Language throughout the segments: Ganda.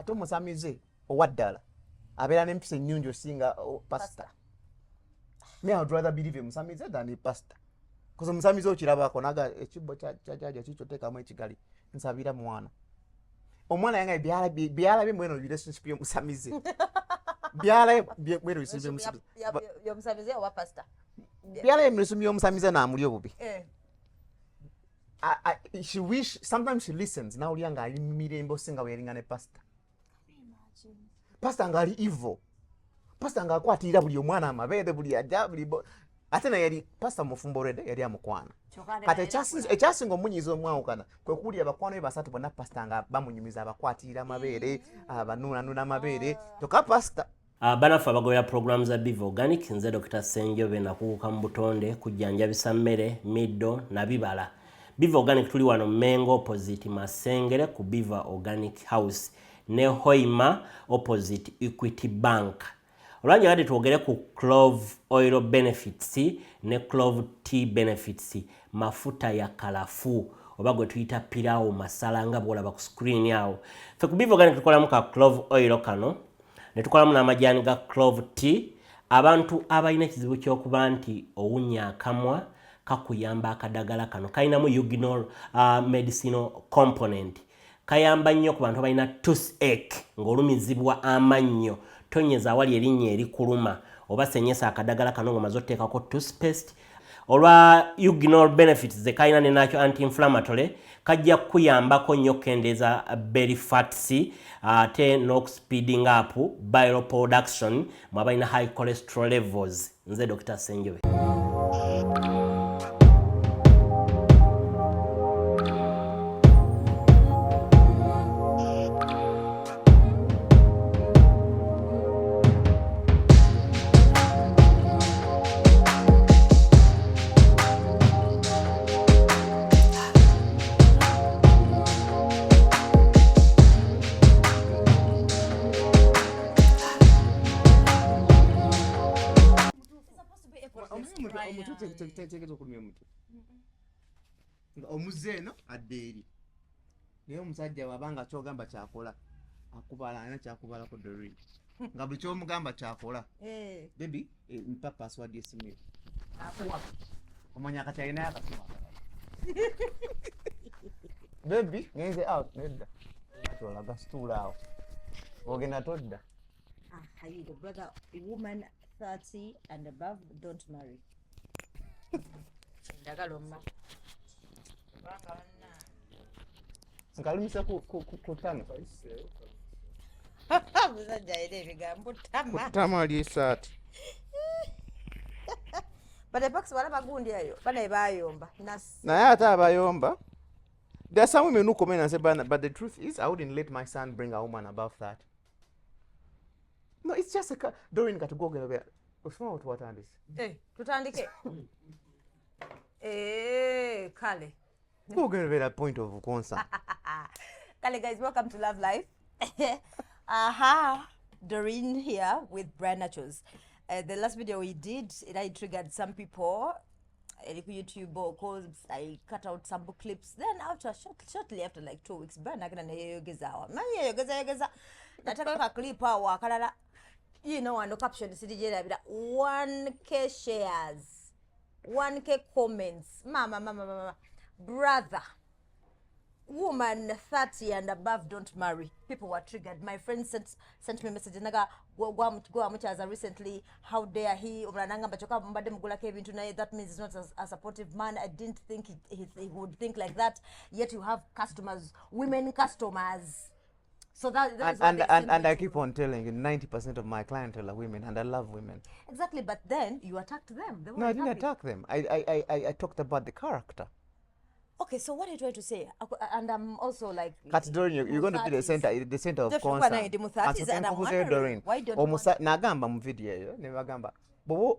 ate omusamize owaddala abeera n'empisa ennyungi osinga pastor. Me I would rather believe omusamize than a pastor. Because omusamize okirabako naga ekibbo kya kikyo teekamu ekigali nsabira mwana. Omwana yange byala bye mweno relationship y'omusamize. Byala bye mweno relationship y'omusamize. Y'omusamize owa pastor. Byala bye relationship y'omusamize naamuli obubi. Sometimes she listens now lyanga ali mirembo singa welinga ne pastor. Pastor ngali evil. Pastor ngakwatirira buli omwana amabeere buli ajja buli ate na yali pastor mufumbo rede yali amukwana. Kati ekyasinga omunyiza omwawukana kwe kuli abakwano be basatu bonna pastor nga bamunyumiza abakwatirira amabeere abanuunanuna amabeere toka pastor. Banafu abagobera programs za Biva Organic nze Dr. Senjobe nakuguka mu butonde kujjanjabisa mmere middo na bibala. Biva Organic tuli wano Mengo opposite Masengere ku Biva Organic House ne Hoima opposite Equity Bank. Olwanja gadi tuogere ku clove oil benefits ne clove tea benefits mafuta ya kalafu oba gwe tuyita pirao masala nga bwolaba ku screen yawo. Fe ku Biva Organic tukolamu ka clove oil kano ne tukolamu n'amajani ga clove tea. Abantu abalina ekizibu ky'okuba nti owunya akamwa kakuyamba akadagala kano kalinamu eugenol medicinal component. Kayamba nnyo ku bantu abalina toothache ng'olumizibwa amannyo tonyeza awali erinnya erikuluma oba senyesa akadagala kano ng'omaze otteekako toothpaste. Olwa eugenol benefits ze kalina ne nakyo anti-inflammatory kajja kuyambako nnyo kendeeza belly fats ate n'okuspeeding up bile production mu abalina high cholesterol levels. Nze Dr. Senjobe. Omuzeno adeeri naye omusajja wabanga kyogamba kyakola akubala alina kyakubala ko Doreen nga buli kyomugamba kyakola. Baby mpa password y'essimu yo omanya akati alinayo akasimu baby ngenze out nedda tolaga situula awo ogenda todda. Hayido brother, a woman 30 and above don't marry. Ndagalomma nkalumisa kutama Abasajja ere ebigambo tama kutama ali esaati bale pakisi wala bagundi eyo bana bayomba naye ate abayomba. There are some women who come in and say, but the truth is, I wouldn't let my son bring a woman above that. No, it's just a Doreen got to go get away. What are this? Tutandike. Kale. Go get away that point of concern. Kale guys, welcome to Love Life. Doreen here with Bryan Nachos. The last video we did, it triggered some people. YouTube because I cut out some book clips. Then after shortly after like 2 weeks, Bryan agana na yogezawa. Manye yogeza. Nataka ka clip awa kalala. You know, and the caption CDJ 1K shares, 1K comments. Mama, brother. Woman 30 and above don't marry. People were triggered. My friend sent me a message. Naga go as recently. How dare he? That means he's not a supportive man. I didn't think he would think like that. Yet you have customers, women customers. So that is and I keep on telling you, 90% of my clientele are women, and I love women. Exactly, but then you attacked them. No, I didn't attack them. I talked about the character. Okay, so what are you trying to say? And I'm also like, Doreen, you're going to be the center of concern. Why don't you nagamba mu video eyo ne bagamba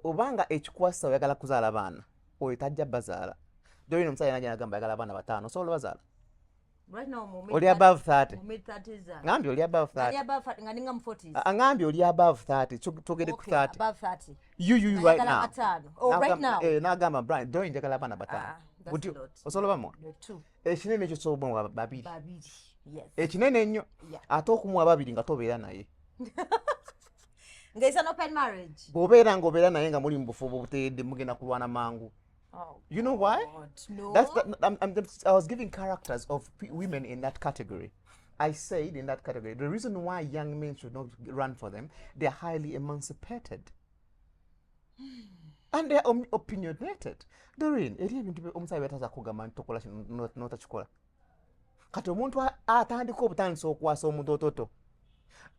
obanga ekikwasa oyagala kuzaala baana oyo tajja bazaala. Doreen omusajja najja nagamba ayagala abaana bataano so bazaala. Right now, oli above 30. Mid-30s. Ngambi oli above 30. Above 30. Nganinga mu 40s. Ngambi oli above 30. Tugere ku 30. Above 30. You right now. Oh, right now. Nagamba Bryan, Doreen njagala abaana bataano. That's a lot. Osoloba mo? 2. Ekinene ekyo ky'obwongo babiri. Yes. Ekinene ennyo. Yeah. Ate okumuwa ababiri nga tobeera naye. Nga it's an open marriage. Bw'obeera ng'obeera naye nga muli mu bufo obuteredde mugenda kulwana mangu. Oh, You know why? God, no. I was giving characters of women in that category. I said in that category, the reason why young men should not run for them, they are highly emancipated. And they are opinionated. Doreen, eri ebintu omusajja byataza kugamba nti tokola kino n'otakikola. Kati omuntu atandika obutandisa okwasa omutototo.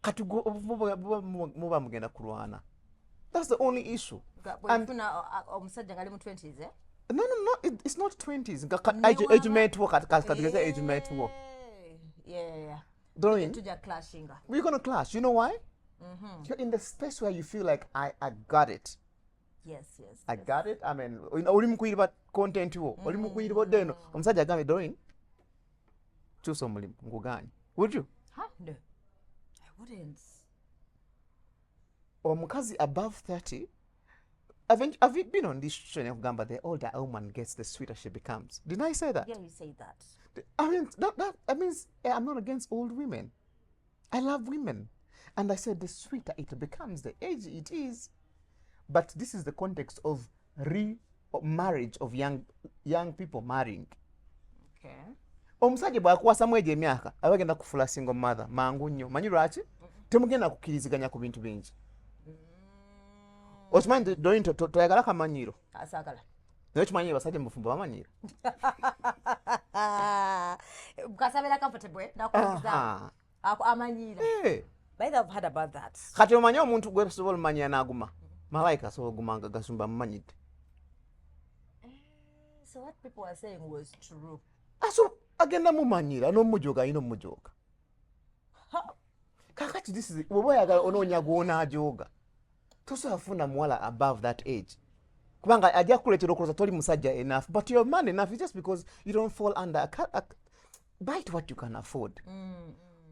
Kati muba mugenda kulwana. That's the only issue. Omusajja ngali mu 20s, eh? No, it's not 20s. Age mate war, kategorize age mate war. Yeah. Doreen, Tuja clashing. we're gonna clash. You know why? You're in the space where you feel like I got it. Yes. I got it. I mean, oli mukuyiriba content wo. Oli mukuyiriba deno. Omusajja agambe Doreen. Chusa omulimu nguganye. Would you? Huh? No. I wouldn't. Omukazi above 30. Have you been on this show of Gamba? The older a woman gets, the sweeter she becomes. Didn't I say that? Yeah, you say that. I mean, that means I'm not against old women. I love women. And I said the sweeter it becomes, the age it is. But this is the context of marriage of young people marrying. Okay. Omusajja bw'akuwasamu egyo emyaka abagenda kufula single mother mangu nnyo. Manyi lwaki? Temugenda kukkiriziganya ku bintu bingi. Okimanyi Doreen toyagala kamanyiro? Asagala. Naye kimanyi basajja mu bufumbo bamanyira. Bukasabira comfortable nakuza. Amanyira. By the way, I've heard about that. Kati omanyi omuntu gwe sobola manya n'aguma. Malayika so gumanga gasumba mumanyidde. So what people were saying was true. Aso agenda mumanyira n'omujooga ayina omujooga. Kakati this is bw'oba oyagala onoonya gw'onaajooga. Tosafuna muwala above that age. Kubanga ajja kukuleetera okulooza toli musajja enough, but you're man enough. It's just because you don't fall under bite what you can afford.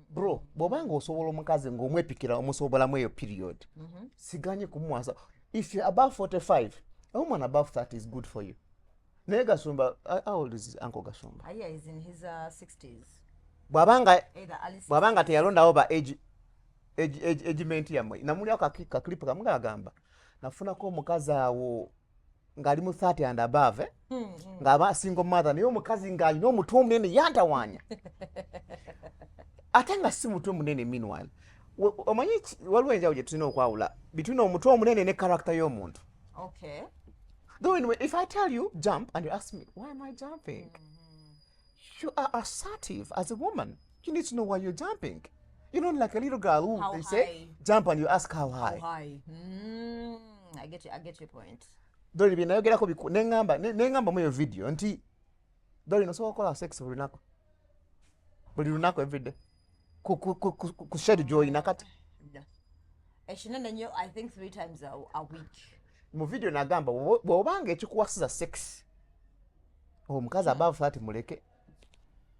Bro, bw'obanga osobola omukazi ng'omwepikira omusobolamu eyo period. Siganye kumuwasa. If you're above 45, a woman above 30 is good for you. Naye Gasumba, how old is Uncle Gasumba? Yeah, he's in his 60s. Bw'abanga teyalondawo ba agement yamwe. Namulyako kaklipu kamu gagamba. Nafunako omukazi awo ng'ali mu 30 and above, ng'aba single mother, naye omukazi ng'alina omutwe omunene yantawaanya. Ate nga si mutwe munene meanwhile. Omanyi waliwo enjawulo gye tulina okwawula between omutwe omunene ne character y'omuntu. Okay. Though anyway, if I tell you jump and you ask me, why am I jumping? You are assertive as a woman. You need to know why you're jumping. You're not like a little girl who How they high? say jump and you ask how high. How high? I get your point. Dori binayogerako nengamba mu video nti Dori no sokola sex buli lunaku every day. Ku shed joy nakati. Eshinene nnyo, I think 3 times a week. Mu video nagamba bw'obanga ekikuwasiza sex omukazi above 30 muleke.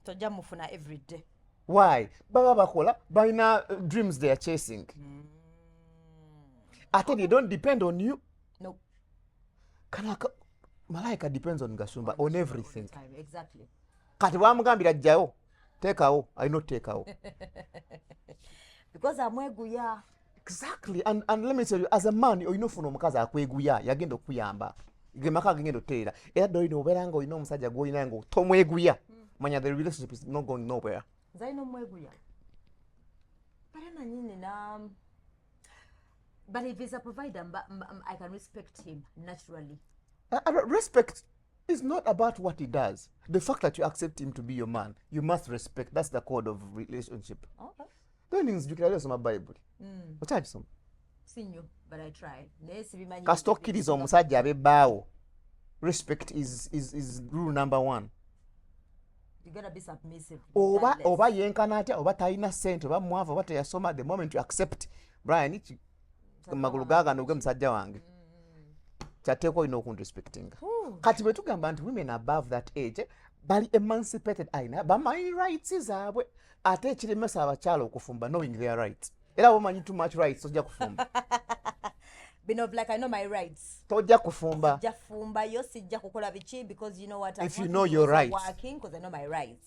Tojja mufuna every day. Why? Baba bakola balina dreams they are chasing. Ate they don't depend on you. No. Malayika depends on Gasumba on everything. Exactly. Kati bwamugambira jjawo teekawo alina oteekawo. Because amweguya. Exactly. And let me tell you, as a man olina ofuna omukazi akweguya yagenda okuyamba gemaka agenda oteera era dolina obeera nga olina omusajja gw'olina nga tomweguya manya the relationship is not going nowhere. Nze omweguya bara nanyini na but if he's a provider I can respect him naturally. Respect is not about what he does. The fact that you accept him to be your man, you must respect. That's the code of relationship. Okay. Don't njukira leo soma Bible. Okyakisoma? Sinyo, but I try. Nesi bimanyi. Kasita okkiriza omusajja abebbaawo. Respect is rule number 1. You gotta be submissive. Oba yenkana atya, oba talina ssente, oba mwavu, oba teyasoma, the moment you accept Bryan magulu gaagano gwe musajja wange. Kyateekwa olina okunrespectinga. Kati bwe tugamba nti women above that age bali emancipated ayina bamanyi rights zaabwe ate ekiremesa abakyala okufumba knowing their rights. Era bomanyi too much rights tojja kufumba. Bino like I know my rights. Tojja kufumba. Sijja fumba yo sijja kukola biki because you know what if you know your rights. Working because I know my rights.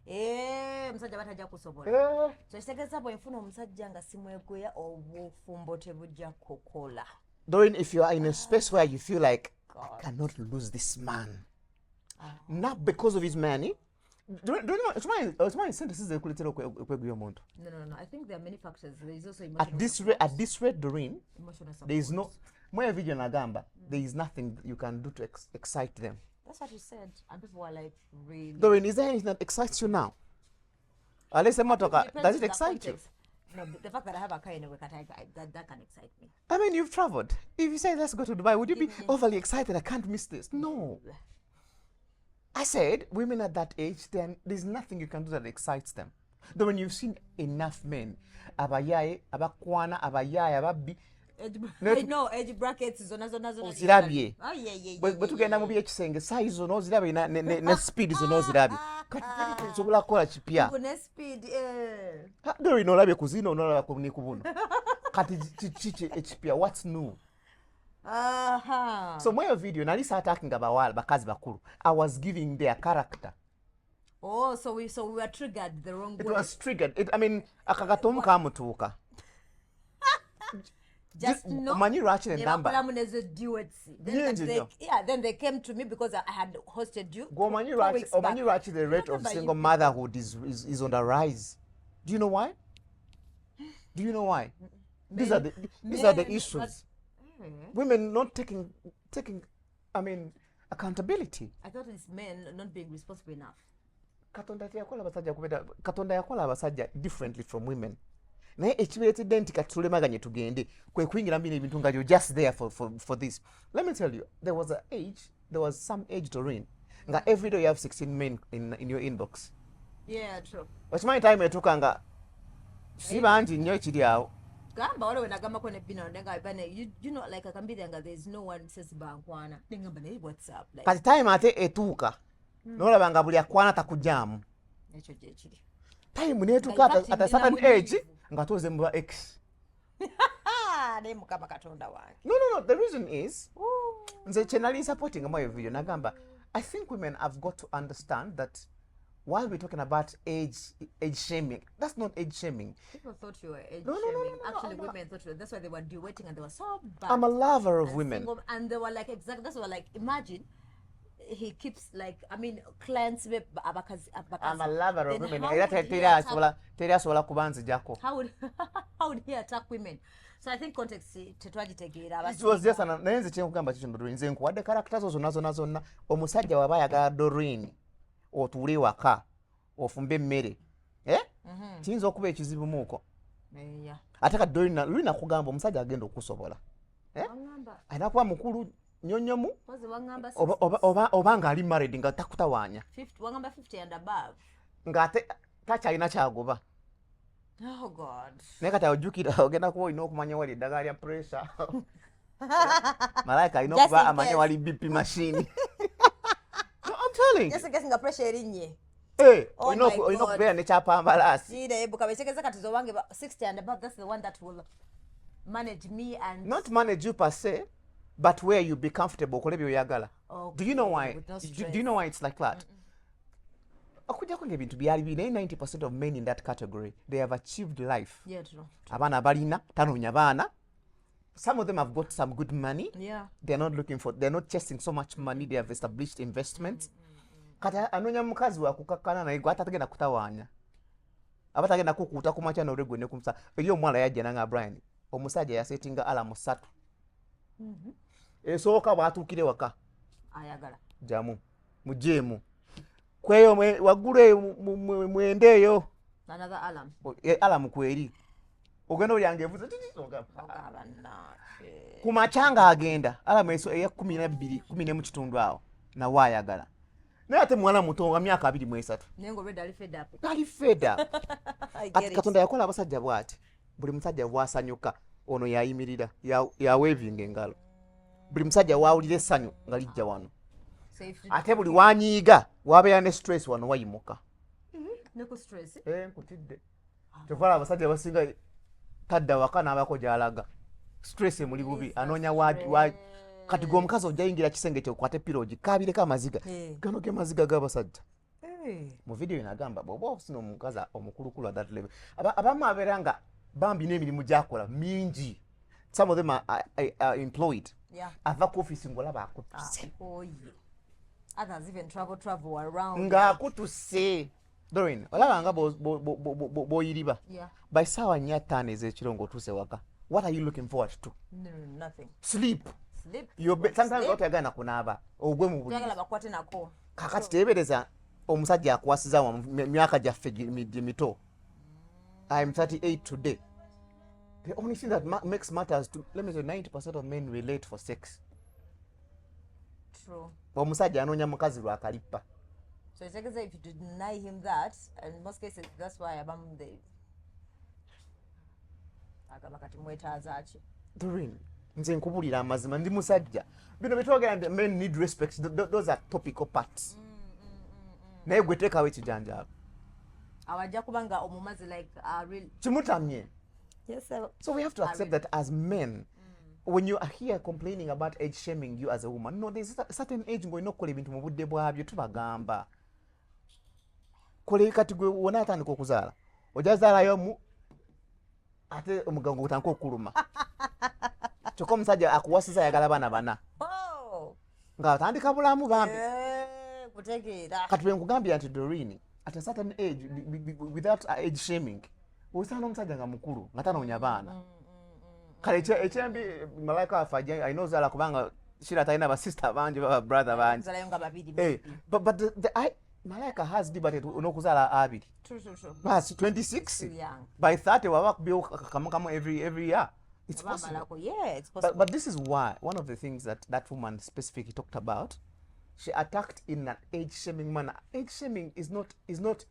Omusajja batajja kusobola. Eh, So kitegeeza bw'enfuna omusajja nga simwegoya obufumbo tebujja kukola. Doreen, if you are in a space where you feel like, I cannot lose this man, not because of his money. Ekimanya sente kuletera okweguya omuntu. No. I think there are many factors. There is also At this rate, Doreen, emotional support. there is no. Moya video nagamba, there is nothing you can do to excite them. That's what you said. And people were like, really? Doreen, is there anything that excites you now? Unless motoka, does it excite you? No, the fact that I have a car in a way, that can excite me. I mean, you've traveled. If you say, let's go to Dubai, would you be overly excited? I can't miss this. No. I said, women at that age, then there's nothing you can do that excites them. Though when you've seen enough men, abayaye, abakwana, abayaye, ababi, No, age brackets zona. ozirabye. Oh, yeah. Bwe tugenda mu byekisenge size zona ozirabye ne speed zona ozirabye. Kati nsobola kukola kipya. Good speed. Doreen olabye ku zino onolaba ku ni ku buno. Kati kiki ekipya, what's new? So my video nali attacking abawala bakazi bakulu. I was giving their character. Oh, so we were triggered the wrong way. It was triggered. Akagatomu kamutuuka. Just no. Bamanyira actually number. Then they came to me because I had hosted you. Bamanyira actually the rate of single motherhood is on the rise. Do you know why? These are the issues. Women not taking accountability. I thought it's men not being responsible enough. Katonda yakola abasajja differently from women. Naye ekibeetedde nti kati tulemaganye tugende kwe kuyingira mbina ebintu nga you're just there for this. Let me tell you, there was some age Doreen nga every day you have 16 men in your inbox. Yeah, true. Okimanyi time etuuka nga si bangi nnyo ekiri awo. Gamba wale wenagamba kone bina ndenga bana you know like akambira nga there's no one says bankwana ndenga bana WhatsApp like kati time ate etuuka nolaba nga buli akwana takujjaamu ekyo gye kiri time netuuka at a certain age nga tuze mu X. Ne mukaba katonda wange. No, the reason is nze chenali supporting my video nagamba I think women have got to understand that while we're talking about age shaming, that's not age shaming. People thought you were age No. shaming. Actually, women thought you were. That's why they were duetting and they were so bad. I'm a lover of women. Single, and they were like, exactly, that's what like, imagine, he keeps like, I mean, clients with Bakazi. I'm a lover of women. How would he attack women? So I think context it was just an nayenze kyekugamba kikyo Doreen nze nkuwadde characters zonna omusajja waba ayagala Doreen otuule waka ofumbe emmere kiyinza okuba ekizibu muuko ate kati Doreen akugamba omusajja agenda okusobola ayina kuba mukulu nnyonnyomu oba ng'ali married nga takutawaanya ng'ate takyalina kyagoba. Oh God. Naye kati ojjukira ogenda kuba olina okumanya wali eddagala lya pressure. Malaika alina okuba amanya wali BP machine. No, I'm telling you. Just getting a pressure erinye. Olina okubeera ne kyapambalaasi. Sire ebuka betegeza kati zo wange 60 and above, that's the one that will manage me and not manage you per se, but where you be comfortable okole byoyagala. Do you know why? Do you know why it's like that? Okujja kunga ebintu byali bine 90% of men in that category they have achieved life. Yeah, true. Abaana balina tanoonya baana. Some of them have got some good money. Yeah. They're not chasing so much money. They have established investments. Kati anoonya mukazi wa kukakkana naye gwe atatagenda kutawaanya. Abatagenda kukuuta ku makya n'olwegwe ne kumusa. Eri omwala yajja nanga Bryan. Omusajja yasetinga alamu 3. Esooka bw'atuukire waka. Ayagala. Jamu. Mujeemu. Kweyo waggulu mwende eyo. Another alarm. Alarm kweri. Ogenda olyange evuze ku makyanga agenda alarm eso eya 12 10 mu kitundu awo na waayagala. Naye ate mwana muto nga myaka 23. Nengo red ali fed up. Ali fed up. Ati Katonda yakola abasajja bw'ati. Buli musajja bw'asanyuka ono yayimirira ya waving engalo. Buli musajja waawulira essanyu nga lijja wano. Ate buli wanyiiga wabeera ne stress wano wayimuka. Neko stress? Nkutidde. Kyovala abasajja basinga tadda waka n'abako gy'alaga. Stress emuli bubi anoonya kati gwe omukazi ojja yingira kisenge kyo kwate piroji kaabireko amaziga. Gano ge maziga g'abasajja. mu video inagamba bw'oba ofuna omukazi omukulukulu at that level abamu abeera nga bambi n'emirimu gy'akola mingi, some of them are employed, ava ku office ng'olaba akutuse, others even travel around ng'akutuse. Doreen, olaba nga bw'oyiriba by ssaawa 4-5 ez'ekiro ng'otuuse waka, what are you looking forward to? No, nothing. Sleep. Sometimes otayagala kunaaba ogwe mu buliri kakati teebereza omusajja akwasiza wa myaka gyaffe mito. I'm 38 today. The only thing that makes matters to, let me say, 90% of men relate for sex. True. Omusajja anoonya mukazi lwakalipa. So it's like if you deny him that, and in most cases that's why Doreen, nze nkubulira amazima ndi musajja. Bino bitwogera nti men need respect. Those are topical parts. Naye gwe teekawo ekijanjaalo. Awajja kubanga omumazi like real. Kimutamye. Yes, sir. So we have to accept that as men, when you are here complaining about age shaming you as a woman, no, there's a certain age ng'olina okukola ebintu mu budde bwabyo tubagamba. Kole kati gwe wona atandika okuzaala. Ojazaalayo mu ate omugango gutandika okuluma. Kyokka omusajja akuwasiza ayagala baana bana. Nga atandika bulamu bambi. Kati bwe nkugambye nti Doreen, at a certain age, without age shaming, osanga omusajja nga mukulu nga tanoonya baana. Kale ekyembi Malaika afajja ayina ozaala kubanga Shira talina basista bangi baba brother bangi. But Malaika has debated n'okuzaala abiri. True. That's 26. By 30 waba kubiyo kamu every year. It's possible. Yeah, it's possible. But this is why one of the things that woman specifically talked about, she attacked in an age shaming manner. Age shaming is not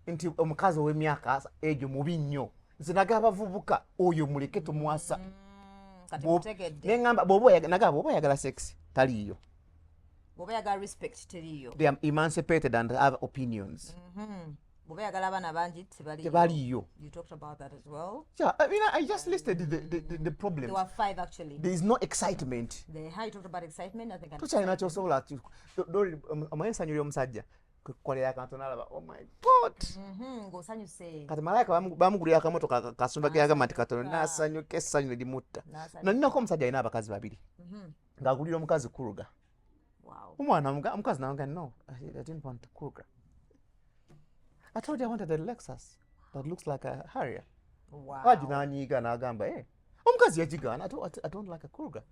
into omukazi w'emyaka age mubi nnyo. Zinaga abavubuka oyo muleke tumuwasa. Nengamba bw'oba oyagala sex taliyo. Bw'oba oyagala respect teriyo. They are emancipated and have opinions. Bw'oba oyagala abaana bangi tebaliyo. You talked about that as well. Yeah, I mean, I just listed the problems. There were 5 actually. There is no excitement. How you talked about excitement, I think. Tukyalina ky'osobola omunsanyulira omusajja kukolera akantu n'alaba, oh my God. Ng'osanyuse. Kati Malaika bamugulira akamotoka kasumba keyagamba nti katono n'asanyuka essanyu ne limutta. Nalinako omusajja alina abakazi babiri. Ng'agulira omukazi Kuruga. Wow. Omwana omukazi n'aga no, I didn't want Kuruga. I told you I wanted a Lexus that looks like a Harrier. Wow. Haji n'anyiiga n'agamba, omukazi yagigaana, I don't like a Kuruga.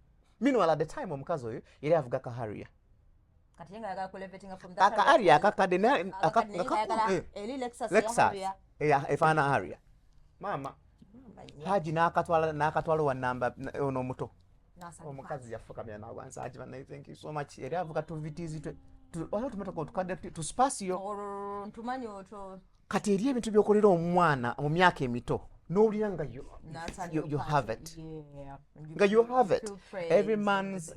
Meanwhile, at the time omukazi oyo yali avuga ka Harrier. Kati yenga yagala kulevetinga from that Harrier akakadde eli Lexus efaana Harrier. Mama, Haji n'akatwala wa namba ono muto. Omukazi yafukamira n'agwansa Haji bana, thank you so much. Yali avuga tuvitizi waliwo tumotoka tukadde tu spasio. Kati eri ebintu by'okolera omwana mu myaka emito n'owulira nga you have it. Nga you have it. Every man's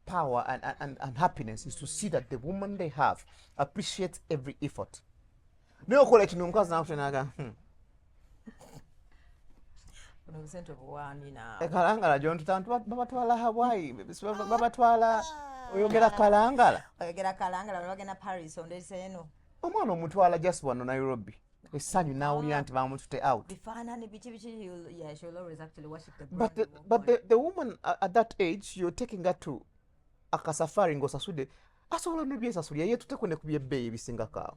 power and happiness is to see that the woman they have appreciates every effort. Naye okola kino omukazi n'akutenaga kalangala gy'ontutantu babatwala Hawaii, babatwala oyogera kalangala bagenda Paris ondeseno omwana omutwala just wano Nairobi essanyu n'awulira nti bamutute out. Bifaananyi biki she'll always actually worship the brand. But the woman at that age, you're taking her to akasafari ng'osasudde asobola n'ebyesasulira ye tutekwe ne ku byebbeeyi ebisingako.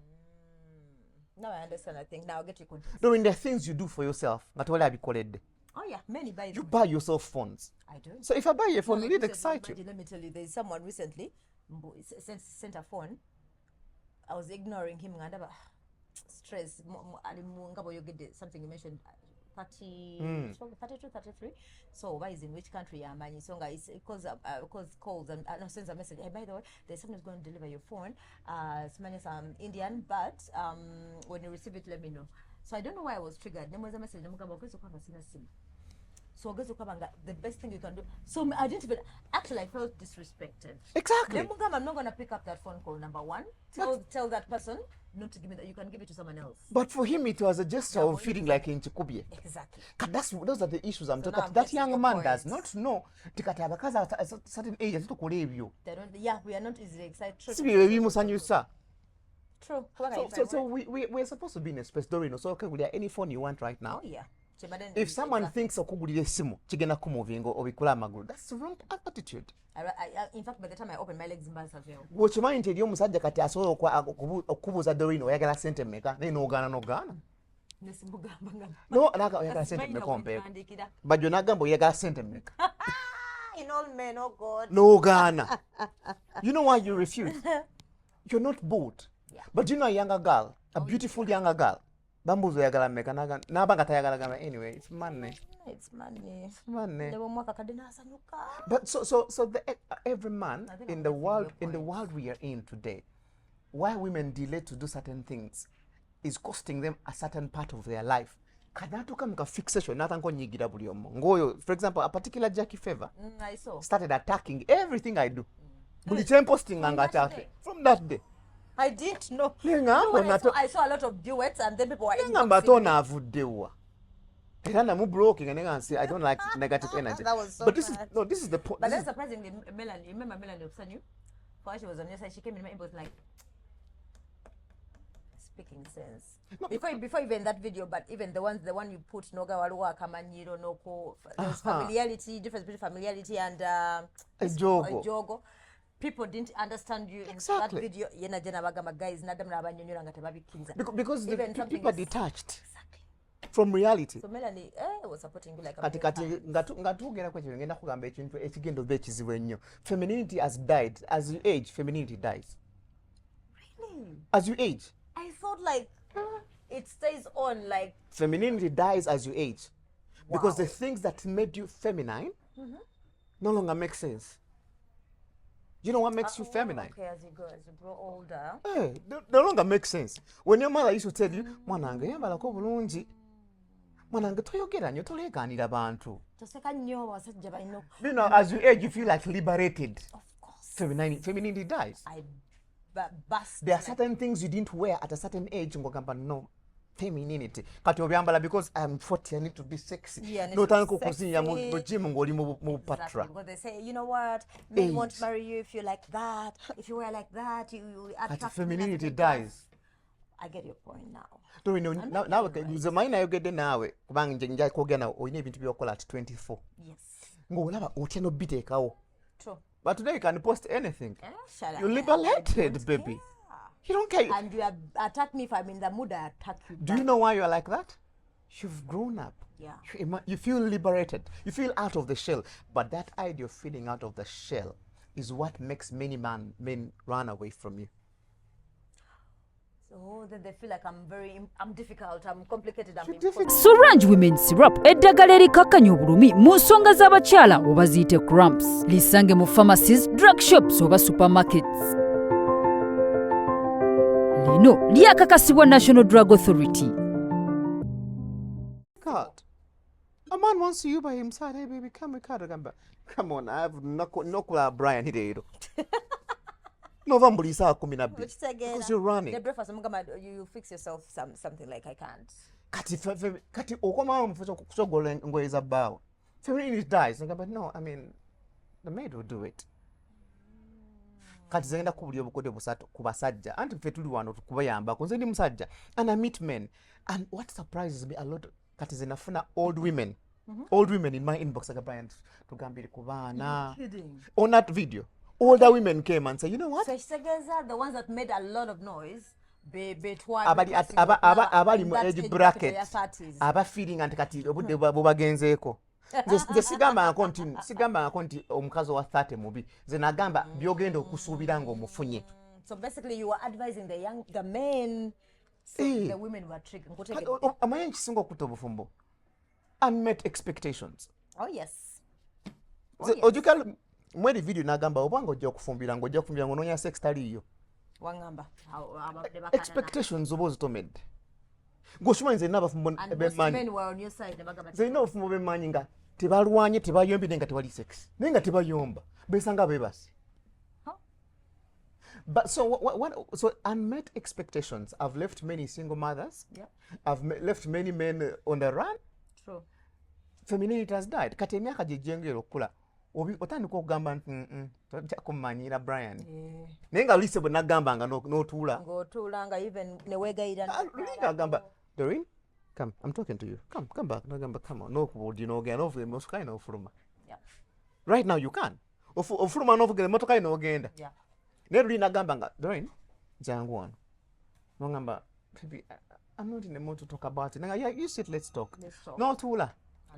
No, I understand. I think now I'll get you confused. Knowing the things you do for yourself, nga tewali abikoledde. Oh yeah, many buy them. You buy yourself phones. I do. So if I buy a phone, will it excite you? Let me tell you, there's someone recently sent a phone. I was ignoring him and stress. Something you mentioned, 32, 33. So why is in which country am I? So it's because calls and sends a message. Hey, by the way, there's someone who's going to deliver your phone. It's Indian, but when you receive it, let me know. So I don't know why I was triggered. There was a message. So the best thing you can do. So I didn't even actually I felt disrespected. Exactly. I'm not gonna pick up that phone call. Number one, tell that person not to give me that. You can give it to someone else. But for him, it was a gesture of feeling like in Chikubye. Exactly. Those are the issues I'm talking about. That young man does not know. Because at a certain age, they don't. Yeah, we are not easily excited. True. So we're supposed to be in a space, Dorino. So okay, we any phone you want right now. Oh yeah. If someone thinks okugulira esimu kigenda kumuvinga obikula amagulu, that's the wrong attitude. In fact, by the time I open my legs, Bw'okimanyi nti eri omusajja kati asobola okubuuza Dorino oyagala sente mmeka naye n'ogaana no oyagala sente mmeka ompeeko Bajjo n'agamba oyagala sente mmeka in all men, oh God. n'ogaana. You know why you refuse? You're not bored. Yeah. But you know a younger girl, a beautiful younger girl, bambuzo yagala mmeka n'abanga tayagala gamba anyway, it's money. It's money. It's money. But But so every man in the world we are in today, why women delay to do certain things is costing them a certain part of their life. Kanatuka muka fixation natanko nyigira buli omu. Ngoyo, for example, a particular Jackie Favor I saw. started attacking everything I do. Buli posting nga attack from that day. I didn't know. I saw a lot of duets and then people were avuddewa. I don't like negative energy. That was so but bad. this is the point. But then surprisingly, Melanie, remember Melanie Oksanu? Before she was on your side, she came in my inbox like speaking sense. No, Before even that video, but even the one you put Noga Walua Kamanyiro Noko, there's familiarity, difference between familiarity and Jogo. People didn't understand you in that video. Yena jena bagama guys nadam rabanyonyora ngatababi kinza. Because the people are detached. Exactly. From reality. So Melanie was supporting you like a kati ngatugera kwa kintu ngenda kugamba ekintu ekigendo bekizibu ennyo. Femininity has died. As you age, femininity dies. Really? As you age. I thought like it stays on like femininity dies as you age. Because the things that made you feminine no longer make sense. You know what makes you feminine? Okay, as you grow older. Hey, no longer makes sense. When your mother used to tell you, mwanange yambalako bulungi. Mwanange toyogera nnyo toleegaanira bantu. Toseka nnyo abasajja balina. You know, as you age, you feel like liberated. Of course. Femininity dies. There are certain things you didn't wear at a certain age. Ngogamba no. Femininity. Kati obyambala because I'm 40, I need to be sexy. Yeah, no time kukuzinya mu gym ngoli mu patra. Because they say, you know what, men won't marry you if you're like that. If you wear like that, you attract. But femininity dies. I get your point now. Do you know now the mind I get nawe kubanga nja kwogera oyina ebintu byokola at 24. Yes. Ngolaba otya no bitekawo. True. But today you can post anything. You're liberated, baby. Yeah. You don't care. And you attack me if I'm in the mood, I attack you. Do you know why you're like that? You've grown up. Yeah. You feel liberated. You feel out of the shell. But that idea of feeling out of the shell is what makes many men run away from you. So then they feel like I'm difficult, I'm complicated, I'm difficult. Surange Women Syrup eddagala erikakkanya obulumi mu nsonga z'abakyala oba ziyite cramps. Lisange mu pharmacies, drug shops oba supermarkets. Lino lyakakasibwa National Drug Authority. God, a man wants to you by himself. Hey baby, come on, I have no Bryan here. November is because you're running. The breakfast, you fix yourself something like I can't. Kati okoma kusogola ngoye za bawo. Femininity dies. No, I mean, the maid will do it. Kati zenda kubuli obukode busatu kubasajja. Anti ffe tuli wano tukubayamba. Kunze ndi musajja. And I meet men. And what surprises me a lot, kati zinafuna old women. Old women in my inbox like Bryan tugambire kubaana. You're kidding. On that video. Older women came and said, you know what? So the ones that made a lot of noise, abali mu age bracket, aba feeling anti kati obudde bubagenzeeko. Nze sigamba nti omukazi wa 30 mubi. Nze nagamba byogenda okusuubira ng'omufunye. So basically you were advising the men, so the women were tricking. Amaye nkisinga okutta obufumbo. Unmet expectations. Oh yes. Ojukala mweri video nagamba obanga ojja okufumbira ng'onoonya sex taliyo. Wangamba. Expectations oba ozitomedde. Ng'oshimanyi nze n'abafumbo b'emmanyi. Men were on your side. Nze nina abafumbo b'emmanyi nga tebalwanye tebayombi naye nga tewali sex. Naye nga tebayomba. Beesanga beebase. But so unmet expectations. I've left many single mothers. Yep. I've left many men on the run. True. Femininity has died. Kati emyaka gye gyengera okula. otandika okugamba nti tojja kumanyira Bryan naye nga lise bwe nagambanga n'otuula ng'otuulanga even ne weegayira linga agamba Doreen come I'm talking to you come back nagamba come on n'okubuulira n'ogenda n'ovuga emmotoka ye n'ofuluma right now you can ofuluma n'ovuga emmotoka ye n'ogenda naye luli nagambanga Doreen jangu wano n'ogamba baby I'm not in the mood to talk about it nanga you sit let's talk n'otuula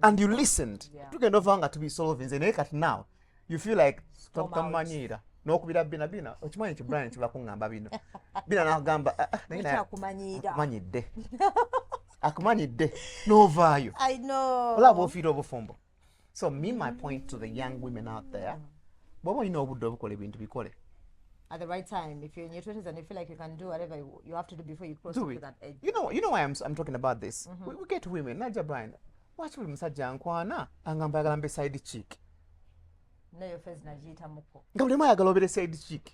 and you listened tugenda ovanga to be solving naye kati now you feel like tamanyira n'okubira bina okimanyi nti Bryan kiba kuŋŋamba bino bina n'agamba akumanyidde n'ovaayo olaba ofiira obufumbo so my point to the young women out there bw'oba olina obudde obukola ebintu bikole at the right time. If you're in your 20s and you feel like you can do whatever you have to do before you cross to that edge. You know why I'm talking about this. We get women, Naja Bryan. Watch buli musajja ankwana angamba ayagala mbe side chick. No, your face najita muko. Nga buli ayagala obere side chick.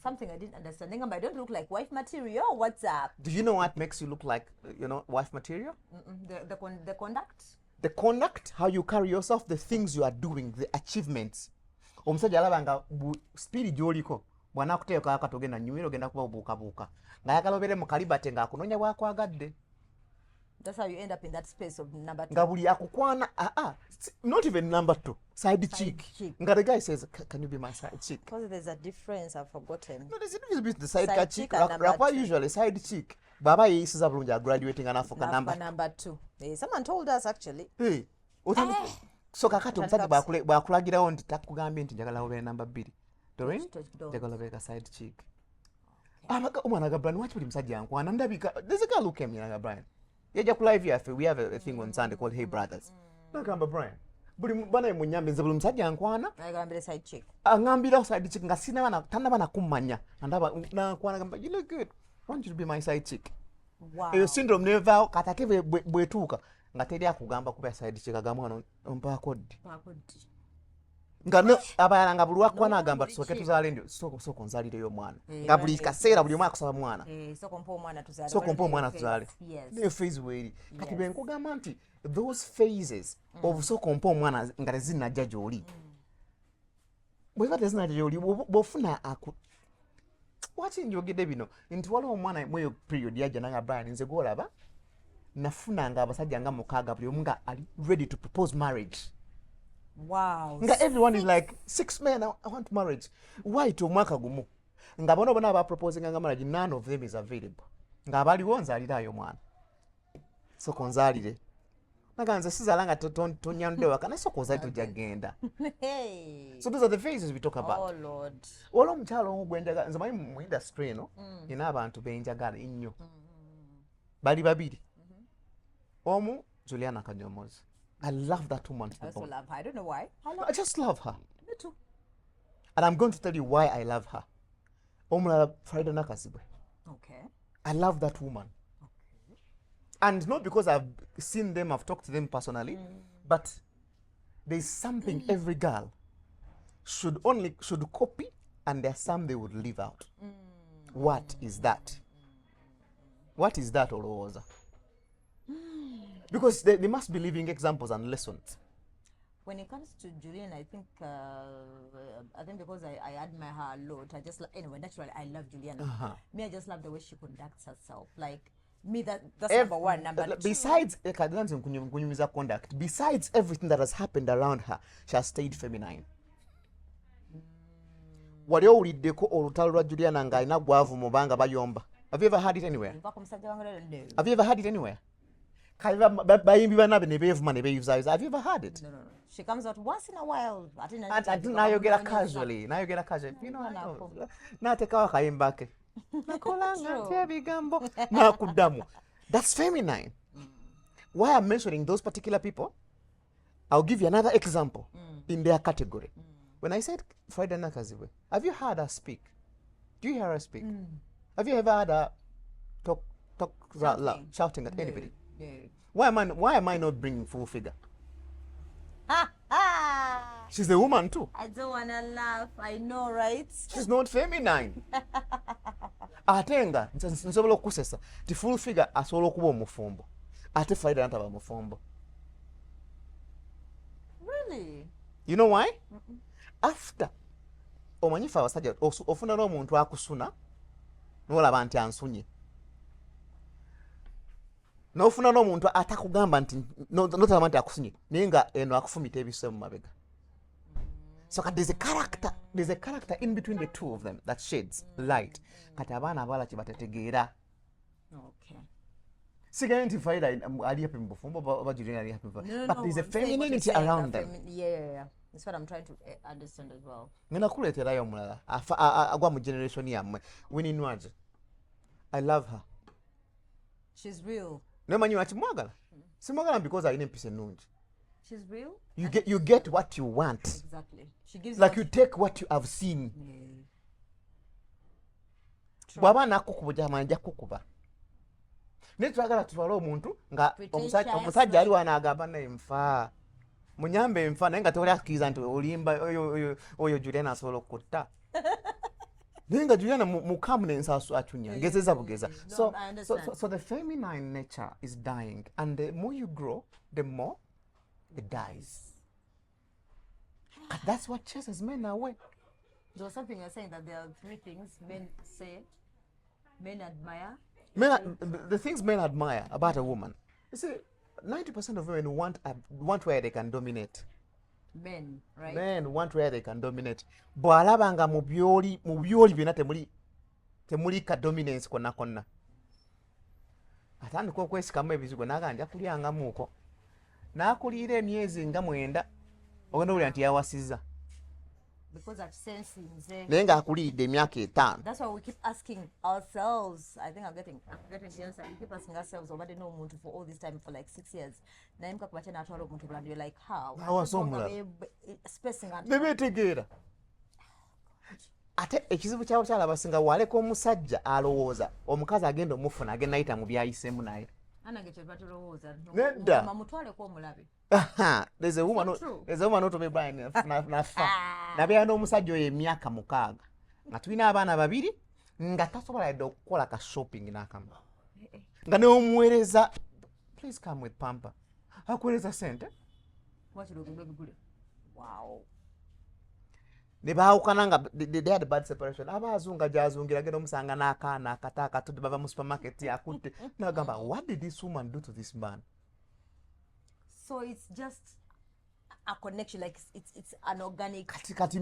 Something I didn't understand. Ngamba, I don't look like wife material. What's up? Do you know what makes you look like, wife material? The conduct. The conduct, how you carry yourself, the things you are doing, the achievements. Omusajja alaba nga spirit gyoliko. Bwana kuteeka akatogenda nyumiro ogenda kuba obuukabuuka ng'ayagala obeere mu kalibate ng'akunoonya bw'akwagadde. That's how you end up in that space of number 2. Nga buli akukwana not even number 2 side chick. Nga the guy says can you be my side chick? Because there's a difference, I've forgotten. No, there's a difference between the side chick rapper usually side chick. Baba yeeyisiza bulungi graduating anafuka number 2. Someone told us actually. So kakati omusajja bw'akulagirawo nti takugambye nti njagala obeere number 2. Doreen, njagala obeera side chick. Omwana ga Bryan, waki buli musajja ankwana ndabika. There's a girl who came here nga Bryan. Yajja ku live yaffe, we have a thing on Sunday called Hey Brothers. Nagamba Bryan, buli bana munyambe nze buli musajja ankwana. Agambira side chick. Angambira side chick nga tanaba nakummanya. Andaba nankwana gamba you look good. I want you to be my side chick. Wow. Eyo syndrome neva katake bwetuuka nga teri akugamba kuba side chick agamba ono mpaako ddi. Nga abayala nga buli wakwana agamba tusooke tuzaale ndio soko nzalireyo omwana nga buli kaseera buli omwana akusaba mwana soko mpa omwana tuzaale niyo phase weeri kati bwe nkugamba nti those phases of soko mpa omwana nga tezinnajja gy'oli bweba tezinnajja gy'oli bw'ofuna waki njogedde bino nti waliwo omwana mweyo period yajja nanga Bryan nze gwolaba nafunanga abasajja nga 6 buli omu nga ali ready to propose marriage. Wow. Nga everyone is like 6 men I want marriage. Why to mwaka gumu? Nga bona aba proposing nga marriage none of them is available. Nga abaliwo nzalirayo mwana. So konzalire. Naga nze sizalanga tonyande wakana so konzali tujagenda. So those are the phases we talk about. Oh Lord. Olo mchalo gwenjaga nze mayi mu industry no ina abantu benjagala innyo. Bali babiri. Omu Juliana Kanyomozi. I love that woman. I also love her. I don't know why. I just love her. Me too. And I'm going to tell you why I love her. Omula Friday Nakasibwe. Okay. I love that woman. Okay. And not because I've seen them, I've talked to them personally, but there's something every girl should copy, and there's some they would leave out. What is that? What is that, Olowoza? Because they must be living examples and lessons. When it comes to Julian, I think because I admire her a lot. I just anyway, naturally, I love Juliana. Me, I just love the way she conducts herself. Like me, that's number 1. Number 2. Besides conduct, besides everything that has happened around her, she has stayed feminine. Wali owuliddeko olutalo lwa Juliana nga alina gwavu mu banga bayomba. Have you ever heard it anywhere? Have you ever heard it anywhere? Have you ever heard it? No. She comes out once in a while. Now you get a casually. You know, now take our kaimbake. That's feminine. Why I'm mentioning those particular people, I'll give you another example in their category. When I said Friday Nakaziwe, have you heard her speak? Do you hear her speak? Have you ever heard her talk shouting at anybody? Yeah. Why am I not bringing full figure? She's a woman too. I don't wanna laugh. I know, right? She's not feminine. Atenga nsobola okusesa ti full figure asobola okuba omufumbo ate Friday nataba mufumbo. Really? You know why? After omanyifa abasajja ofuna n'omuntu akusuna n'olaba nti ansunye n'ofuna n'omuntu atakugamba nti n'otalaba nti akusunye naye nga eno akufumita ebise mu mabega. So there's a character in between the two of them that shades light. Kati abaana abawala kye batategeera. Okay. Sigaye nti faida ali happy mbufumbo oba Julian ali happy. But there's a I'm saying what femininity you're saying, around that them. Yeah. That's what I'm trying to understand as well. Ngena kuleeterayo omulala agwa mu generation yammwe. Winnie Nwaje. I love her. She's real. Nemanyi lwaki mwagala? Simwagala because alina empisa ennungi. She's real. You get what you want. Exactly. She gives Like you take what you have seen. Bw'aba nakukuba jamani ajja kukuba. Naye twagala tutwale omuntu nga omusajja ali wano agamba naye nfa. Munyambe nfa naye nga tewali akkiriza nti olimba oyo Julian asobola okutta. Naye nga Julian mu calmness achunya ngezeza bugeza. So the feminine nature is dying, and the more you grow, the more it dies. And that's what chases men away. There was something you're saying that there are 3 things men say, men admire. The things men admire about a woman. You see, 90% of women want where they can dominate. Men, right? Men want where they can dominate. Bw'alaba nga mu byoli byonna temuli ka dominance konna. Atandika okwesikamu ebizigo n'agamba nja kulyangamuuko. N'akuliira emyezi nga 9 ogenda owulira nti yawasizza. Because that sense in there. Naye ng'akuliridde emyaka 5. That's why we keep asking ourselves. I think I'm getting the answer. We keep asking ourselves, already know Muntu for all this time, for like 6 years. Now I'm coming back to Muntu, and you're like, how? Spacing and Nebetegeera. Ate ekizibu ky'abakyala abasinga waleka omusajja alowooza omukazi agenda omufuna agenda ayita mu byayiseemu naye. Nedda. There's a woman who told me Bryan nafa. Nabeera n'omusajja oyo emyaka 6. Nga tulina abaana 2 nga tasobola yadde okukola ka shopping n'akamu. Nga n'omuweereza, please come with pamper. Akuweereza sente. Wow. Ne baawukana nga they had a bad separation. Abaazunga gy'azungira agenda omusanga n'akaana akata akatudde bava mu supermarket akutte. N'agamba, what did this woman do to this man? So it's just a connection, like it's an organic. Kati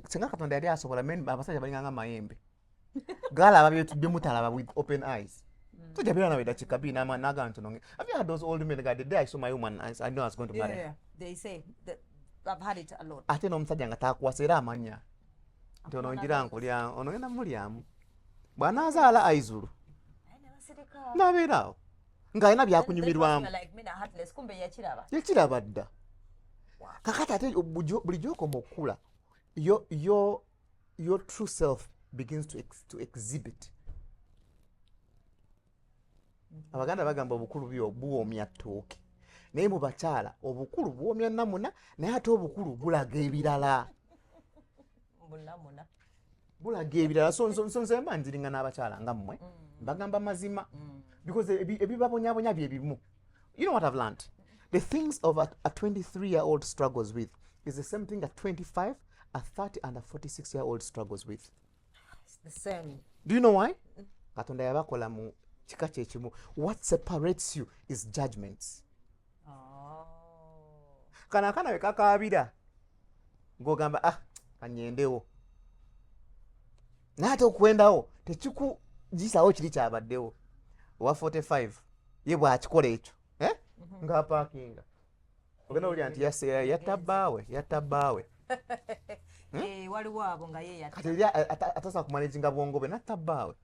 senga Katonda yali asobola abasajja balinganga mayembe. Galaba byetudde mutalaba with open eyes. Tujja beera nawe dakika 2 n'agamba nti have you had those old men the day I saw my woman I know I was going to marry her. Yeah, they say that I've had it a lot. Ate n'omusajja nga taakuwasa era amanya nti ono ngira nkulya ono ngenda mulyamu. Bw'anaazaala Aizulu n'abeeraawo ng'alina byakunyumirwamu. Yakiraba dda. Kakati ate bulijjo okoma okukula your true self begins to exhibit. Abaganda bagamba obukulu buwoomya ttooke. Naye mu bakyala obukulu buwoomya nnamuna naye ate obukulu bulaga ebirala. Bulaga ebirala. So nsemba nziringa n'abakyala nga mmwe. Bagamba mazima. Because ebibabonyabonya bye bimu. You know what I've learned? The things of a 23-year-old struggles with is the same thing a 25, a 30, and a 46-year-old struggles with. It's the same. Do you know why? Katonda yabakola mu kika kye kimu. What separates you is judgments. Kana we kakaabira ng'ogamba kanyendewo. N'ate okwendawo tekikugisawo kiri kyabaddewo. Owa 45 ye bw'akikola ekyo ng'apaakinga. Ogenda owulira nti yatta bbaawe. Waliwo abo nga ye yatta. Kati atasobola kumanaginga bwongo bwe n'atta bbaawe.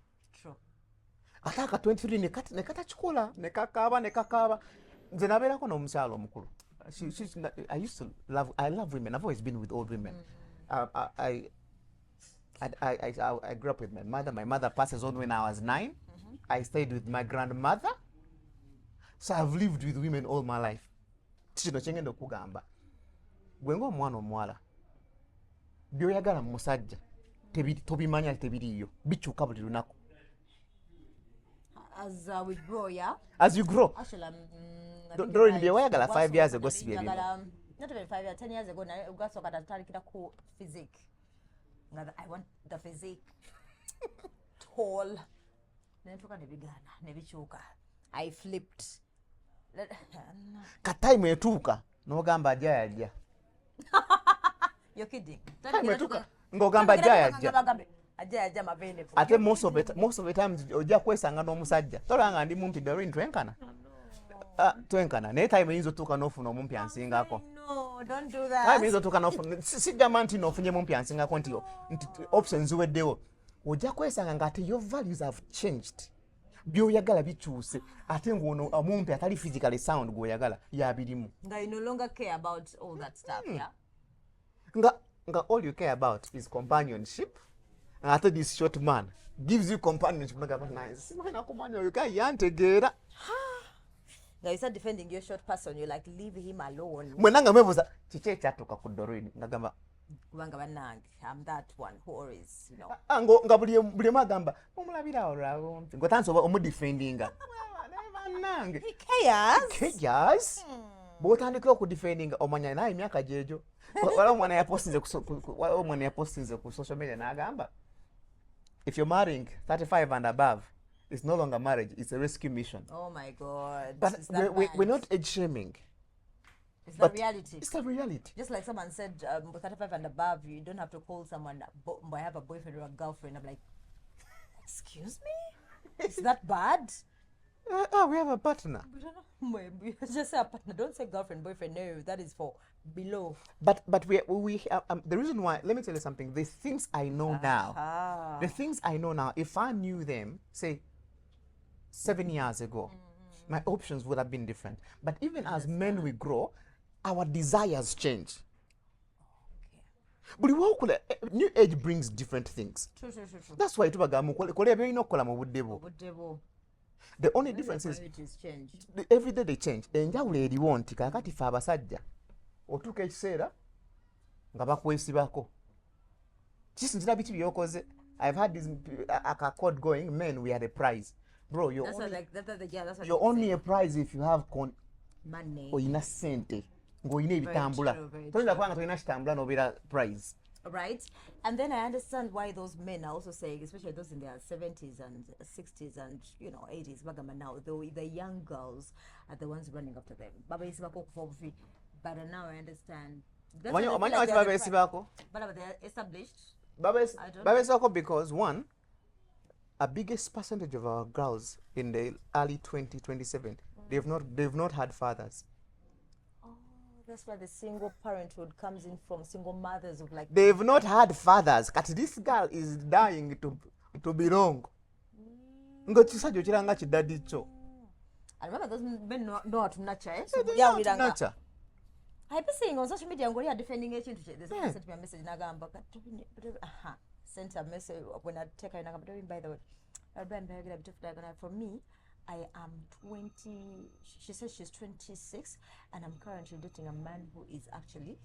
Ate aka 23 ne katakikola ne kakaaba. Nze nabeerako n'omukyala omukulu. I love women. I've always been with old women. I grew up with my mother. My mother passes on when I was 9. I stayed with my grandmother. So I've lived with women all my life. Kino kyengenda okugamba. Gwe ng'omwana omuwala by'oyagala mu musajja tobimanya tebiriiyo. Bikyuka buli lunaku. As we grow, yeah. As you grow. Actually, Doreen, byewayagala 5 years ago si bye bimu. not even 5 years, 10 years ago, ugasoka tatarikira ku physique. I want the physique. Tall. Nentuka nebigana, nebichuka. I flipped. Katime etuuka n'ogamba ajja yajja. You're kidding. Time etuuka ng'ogamba ajja yajja. Ajja yajja mavende. Ate most of the times ojja kwesanga n'omusajja. Tolanga ndi mumpi Doreen twenkana. Twenkana. Naye time eyinza otuuka n'ofuna omumpi ansingako. No, don't do that. Time eyinza otuuka n'ofuna sigamba nti n'ofunye mumpi ansingako nti options ziweddewo. Ojja kwesanga ng'ate your values have changed. Byoyagala bikyuse ate ng'ono omumpi atali physically sound gw'oyagala yabirimu. Nga you no longer care about all that stuff, yeah? Nga all you care about is companionship. And after this short man gives you companionship, nice. You can't yantegeera. Now you start defending your short person, you're like, leave him alone. Mwenanga mebuza kiki ekyatuuka ku Doreen ngagamba Kubanga bannange, I'm that one who always, you know. Nga buli magamba omulabira olwabo ng'otandise omudefendinga. Bannange. He cares. Bw'otandikira okudefendinga omanya naye emyaka gyegyo. Waliwo omwana yapostinze ku social media n'agamba if you're marrying 35 and above, it's no longer marriage, it's a rescue mission. Oh my God. But we're not age shaming. It's the reality. It's the reality. Just like someone said, 35 and above, you don't have to call someone, I have a boyfriend or a girlfriend. I'm like, excuse me? Is that bad? We have a partner. Just say a partner. Don't say girlfriend, boyfriend. No, that is for below. But we the reason why, let me tell you something. The things I know now, if I knew them, say, 7 years ago, my options would have been different. But even as men we grow, our desires change. But new age brings different things. True. That's why the only difference is every day they change. Enjawulo eriwo nti kakati fe abasajja otuuka ekiseera nga bakwesibako. Kisinzira biki byokoze. I've had this code going, men, we are a prize. Bro, you're only a prize if you have money. Oyina sente. Ng'oyina ebitambula. Toyinza kubanga toyina kitambula n'obeera prize. Right? And then I understand why those men are also saying, especially those in their 70s and 60s and, 80s, bagamba now, the young girls are the ones running after them. But now I understand. But they're established. Because one, a biggest percentage of our girls in the early 2027, they've not had fathers. That's why the single parenthood comes in from single mothers of like. They've not had fathers. Kati this girl is dying to belong. Ngochisajo chiranga chidadi cho. I remember those men know how to nurture. Yeah, we nurture. I've been seeing on social media, I'm going defending it. There's sent me a message. Sent a message when I take her. By the way, for me, I am 20. She says she's 26, and I'm currently dating a man who is actually.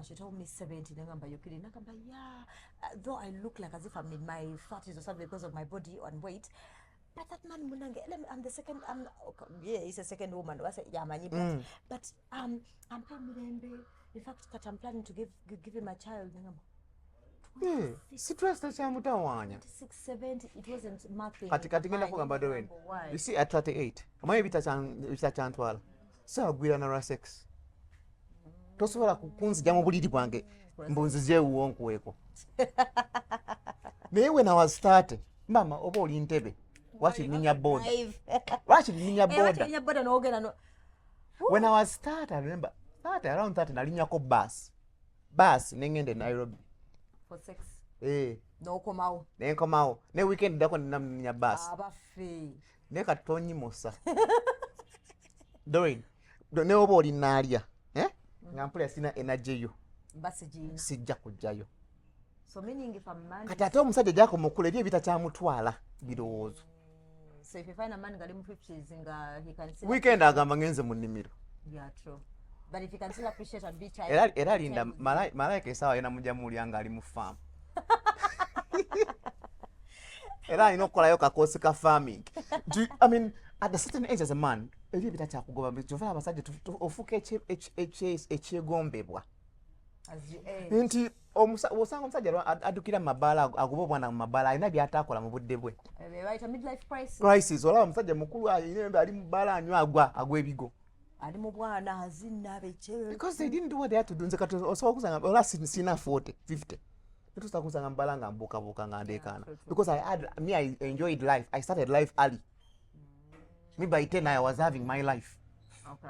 She told me 70. Yeah. Though I look like as if I'm in my 30s or something because of my body and weight. But that man, I'm the second. He's a second woman. But I'm in fact, I'm planning to give him a child. 26, 70, it wasn't marking. You see, at 38, maybe it's a chantwal. So we're on sex. Tosobola kunzija mu buliri bwange mbunzize uwonkuweko. Naye when I was starting, mama oba oli Ntebe. Wakirinya boda. When I was starting, I remember, around 30, nalinyako bus. Bus, nengende Nairobi. For sex? No komao. Ne komao. Ne weekend dako nina bus. Abafi. Ne katonyi mosa. Doreen. Ne oba oli nalya. Ngampula sina energy yo. Basi jina. Sijja kujjayo. So meaning if a man. Kati ate omusajja gyako mukule ebyo bitakyamutwala birowoozo. So if you find a man gali mu 50s he can still. Weekend agamba ngenze mu nnimiro. Yeah, true. But if you can still appreciate and be child. Era linda malaika esawa yena mujamuulya nga ali mu farm. Era alina okukolayo kakoosi ka farming. I mean, at a certain age as a man ebyo bitachakugoba kyova abasajja ofuka ekyegombebwa nti osanga omusajja adukira mu mabaala agoba obwana mu mabaala alina byatakola mu budde bwe crisis olaba omusajja mukulu ali mu bbaala anywa agwa ebigo ali mu bwana azinna beke because they didn't do what they had to do nze kati osobola kusanga ola sina 40-50 netusobola kusanga mbaala nga mbuukabuuka nga ndeekaana because I enjoyed life. I started life early. Me by 10 I was having my life.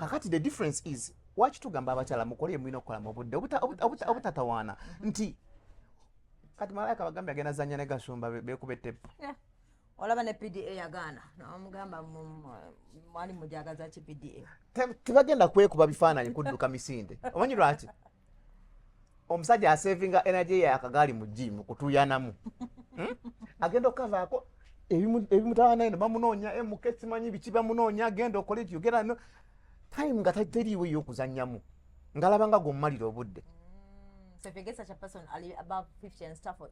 Kakati the difference is watch tugamba abakyala mukole mwino kola mu budde obutatawaana nti kati malaika bagambye agenda zanya ne gasumba bekubete olaba ne PDA yagaana nomugamba mwali mujagaza ki PDA tebagenda kwekuba bifaananyi kudduka misinde omanyi lwaki omusajja asavinga energy ya akagali mu gym kutuyanamu agenda okavaako ebimutawaana eno bamunoonya emukesi manyi biki bamunoonya agenda okola ekyo gera no time nga teriiwe y'okuzannyamu ngalabanga gommalira obudde. So if you get such a person above 50 and stuff, I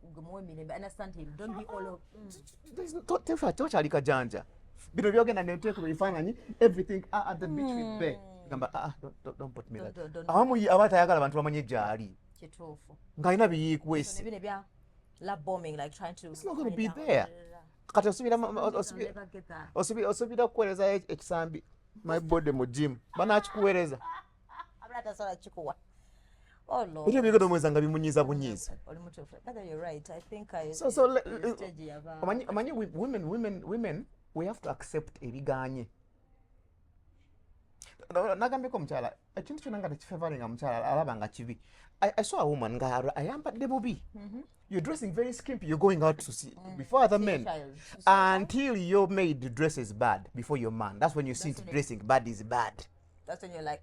understand him. Don't be all of tokyali kajanja bino byogenda neteeko bifaananyi everything at the beach with Bay gamba don't put me that awamu abatayagala abantu bamanye gyali kituufu ng'alina biyiikwesi bino bya love bombing like trying to it's not going to be there kati osubira okuweereza ekisambi my body mu gym banakikuweereza abatasobola kikuwa. Oh Lord. Ebyo bigenda omweza nga bimunyiza bunyiza. You're right. I think women we have to accept ebiganye. Nagambeko omukyala ekintu kyonna nga tekifevaringa mukyala alaba nga kibi. I saw a woman nga ayambadde bubi. You're dressing very skimpy. You're going out to see before other men until your maid dresses bad before your man. That's when you see dressing bad is bad. That's when you're like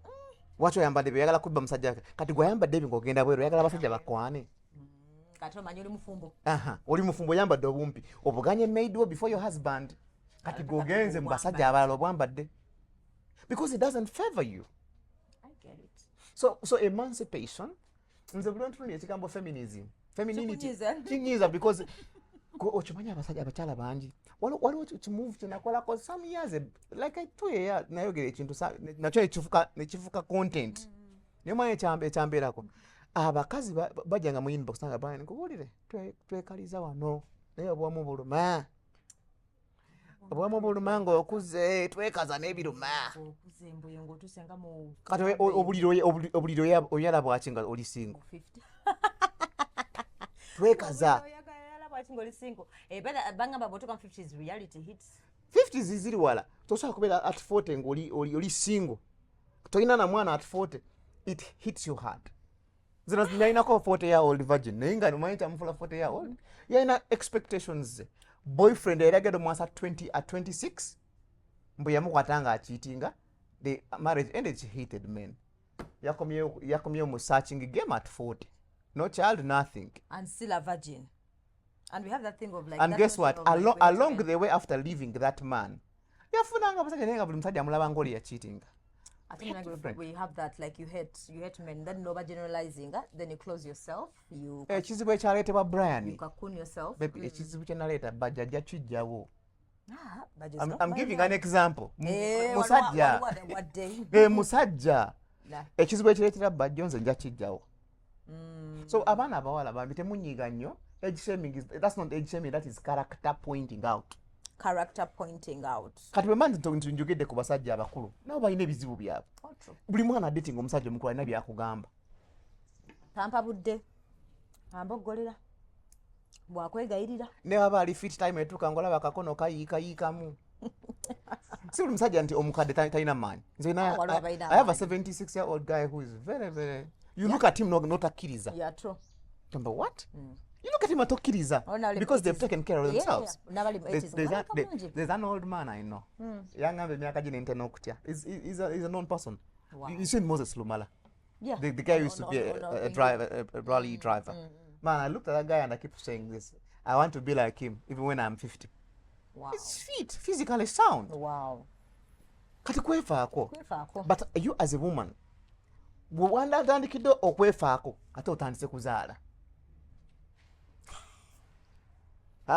Wacho yambadde byagala kubba musajja kati gwe yambadde ebingo ogenda bweru yagala abasajja bakwane. Kati omanyi oli mufumbo. Oli mufumbo yambadde obumpi. Obuganye maid wo before your husband. Kati gogenze mu basajja abalala obwambadde. Because it doesn't favor you. I get it. So emancipation nze buli ntuli ekigambo feminism. Femininity. Kinyiza because okimanya abasajja abakyala bangi. Waliwo kimove kyenakolako some years like I 2 years nayogera ekintu nakyo nekifuka content. Niyo manya ekyambeerako. Abakazi bajjanga mu inbox nga Bryan nkubuulire twekaliza wano naye obwamu buluma. Obwamu buluma ng'okuze twekaza n'ebiruma. Okuze mbuyongo tusenga mu kati obuliro oyala bwaki nga oli single. Twekaza. Bangamba botoka 50 is reality hits. 50 ziri wala. Tosobola kubeera at 40 ng'oli single. Toyina na mwana at 40. It hits you hard. Zino zinayinako 40-year-old virgin. Naye nga nomanyi tamufula 40-year-old. Yayina expectations. Boyfriend eragenda omwasa at 26. Mbu yamukwatanga acheatinga. The marriage ended. She hated men. Yakomyewo mu searching game at 40. No child, nothing. And still a virgin. And we have that thing of like. And guess what? Along the way after leaving that man, yafunanga abasajja naye nga buli musajja amulaba ng'oli yacheatinga. I think like we have that like you hate men, then over generalizing, then you close yourself, you ekizibu ekyaleetebwa Bryan. You cocoon yourself. Baby, ekizibu kye naleeta Bajajja kijjawo. I'm giving an example. Musajja. Musajja. Ekizibu ekireetera Bajjo nze nja kijjawo. So abaana abawala bambi temunyiiga nnyo. Age shaming that's not age shaming, that is character pointing out. Character pointing out. Kati bwe manzi njogedde ku basajja abakulu nabo balina ebizibu byabwe. Buli mwana dating omusajja omukulu alina byakugamba. Tampa budde. Amboggolera. Bwakwegayirira. Ne baba ali fit time etuuka ng'olaba akakono kayiikamu. Si buli musajja nti omukadde talina maanyi. Nze I have a 76-year-old guy who is very, very... You look at him notakkiriza. Yeah, true. Remember what? You look at him atokiriza because they've taken care of themselves. There's an old man I know. Young man emyaka gino ente n'okutya. He's a known person. Wow. You see Moses Lumala. Yeah. The guy used to be a driver, a rally driver. Man, I looked at that guy and I keep saying this. I want to be like him even when I'm 50. Wow. He's fit, physically sound. Wow. Kati kwefaako. But you as a woman, bw'owanda atandikidde okwefaako ate otandise kuzaala.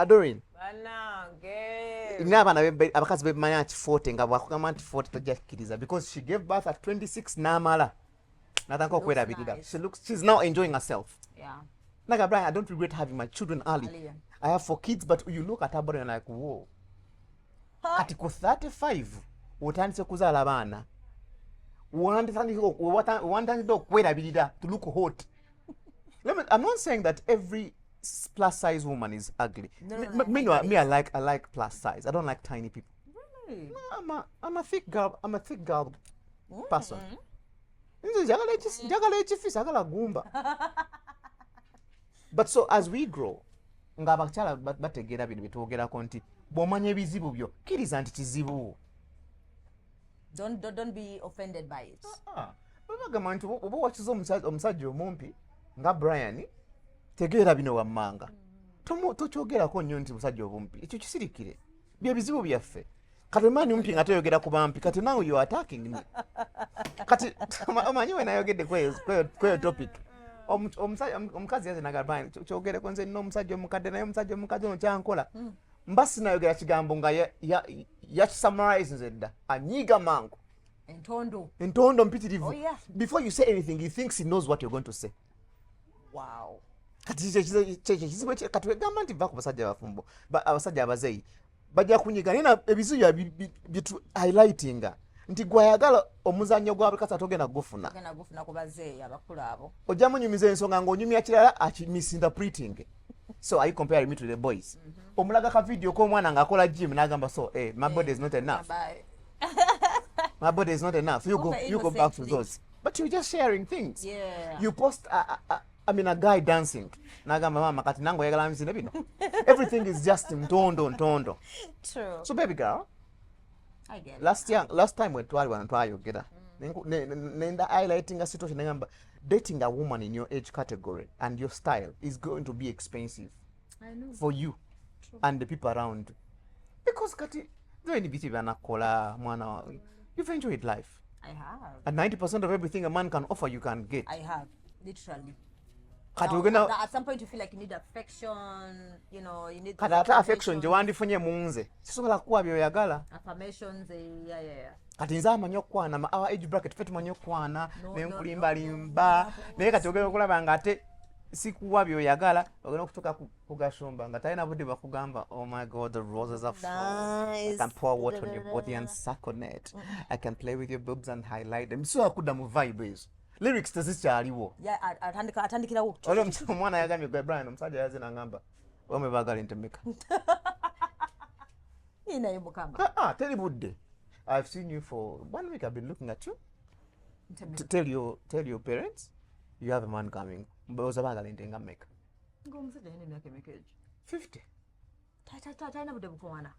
Doreen. Banange. N'abaana abakazi bemanya nti 40 nga bwakugamba nti 40 tojja kukkiriza because she gave birth at 26 n'amala natandika okwerabirira. She's now enjoying herself. Yeah. Naga Bryan, I don't regret having my children early. Earlier. I have 4 kids, but you look at her body and like, whoa. Kati ku 35 otandise kuzaala abaana wantandikira okwerabirira to look hot. I'm not saying that every plus size woman is ugly. Me, I like plus size. I don't like tiny people. Really? No, I'm a thick girl. I'm a thick girl person. Njagala ekifisi agala gumba. But so as we grow, nga abakyala bategeera bino byetwogerako nti bw'omanya ebizibu byo kkiriza nti kizibu. Don't be offended by it. Bagamba nti oba wakiza omusajja omumpi nga Bryan tegeera bino wammanga. Tokyogerako nnyo nti musajja obumpi. Ekyo kisirikire. Bye bizibu byaffe. Kati mani mumpi nga toyogera ku bampi. Kati now you are attacking me. Kati omanyi we nayogedde kweyo topic. Omukazi yaze naga Bryan kyogereko nze nno omusajja omukadde naye omusajja omukazi ono kyankola. Mba sinayogera kigambo nga yakisummarize nze dda. Anyiiga mangu. Entondo mpitirivu. Oh, yeah. Before you say anything, he thinks he knows what you're going to say. Wow. Kati kizibu kati wegamba nti va ku basajja abafumbo abasajja abazeeyi bajja kunyiga naye ebizibu bitu highlightinga nti gwayagala omuzannyo gw'abakasa togenda gufuna ku bazeeyi abakulu abo. Ojja munyumiza ensonga ng'onyumya kirala misinterpreting. So are you comparing me to the boys? Omulaga ka video k'omwana ng'akola gym n'agamba so my body is not enough. My body is not enough. You go back to those. But you're just sharing things. Yeah. You post a guy dancing. Nagamba mama kati nango yagala mzine bino. Everything is just ntondo. True. So baby girl, I get it. last time we twayogera. Nenda highlighting a situation ngamba dating a woman in your age category and your style is going to be expensive. I know. For you. True. And the people around you. Because kati doing biti banakola mwana you've enjoyed life. I have. And 90% of everything a man can offer you can get. I have. Literally. Now, at some point you feel like you need affection, you need kati ate affection gye wandifunye mu nze sisobola kukuwa byoyagala. Affirmations, yeah. Kati nze amanyi okukwana our age bracket ffe tumanyi okukwana nenkulimbalimba naye kati ogenda okulaba nga ate sikuwa byoyagala ogenda okutuuka kugashumba nga talina budde bakugamba oh my god the roses are full. I can pour water on your body and suck on it. I can play with your boobs and highlight them. So akudda mu vibe ezo. Lyrics tezikyaliwo. Atandikirawo. Olwo omwana yagambye gwe Bryan omusajja yaze n'angamba ome baagala ntemeka. Naye mukama. Teri budde. I've seen you for 1 week. I've been looking at you. Tell your parents you have a man coming. Mboza baagala ntenga meka. Ng'omusajja yina emyaka emeka egyo? 50. Talina budde bukuwana.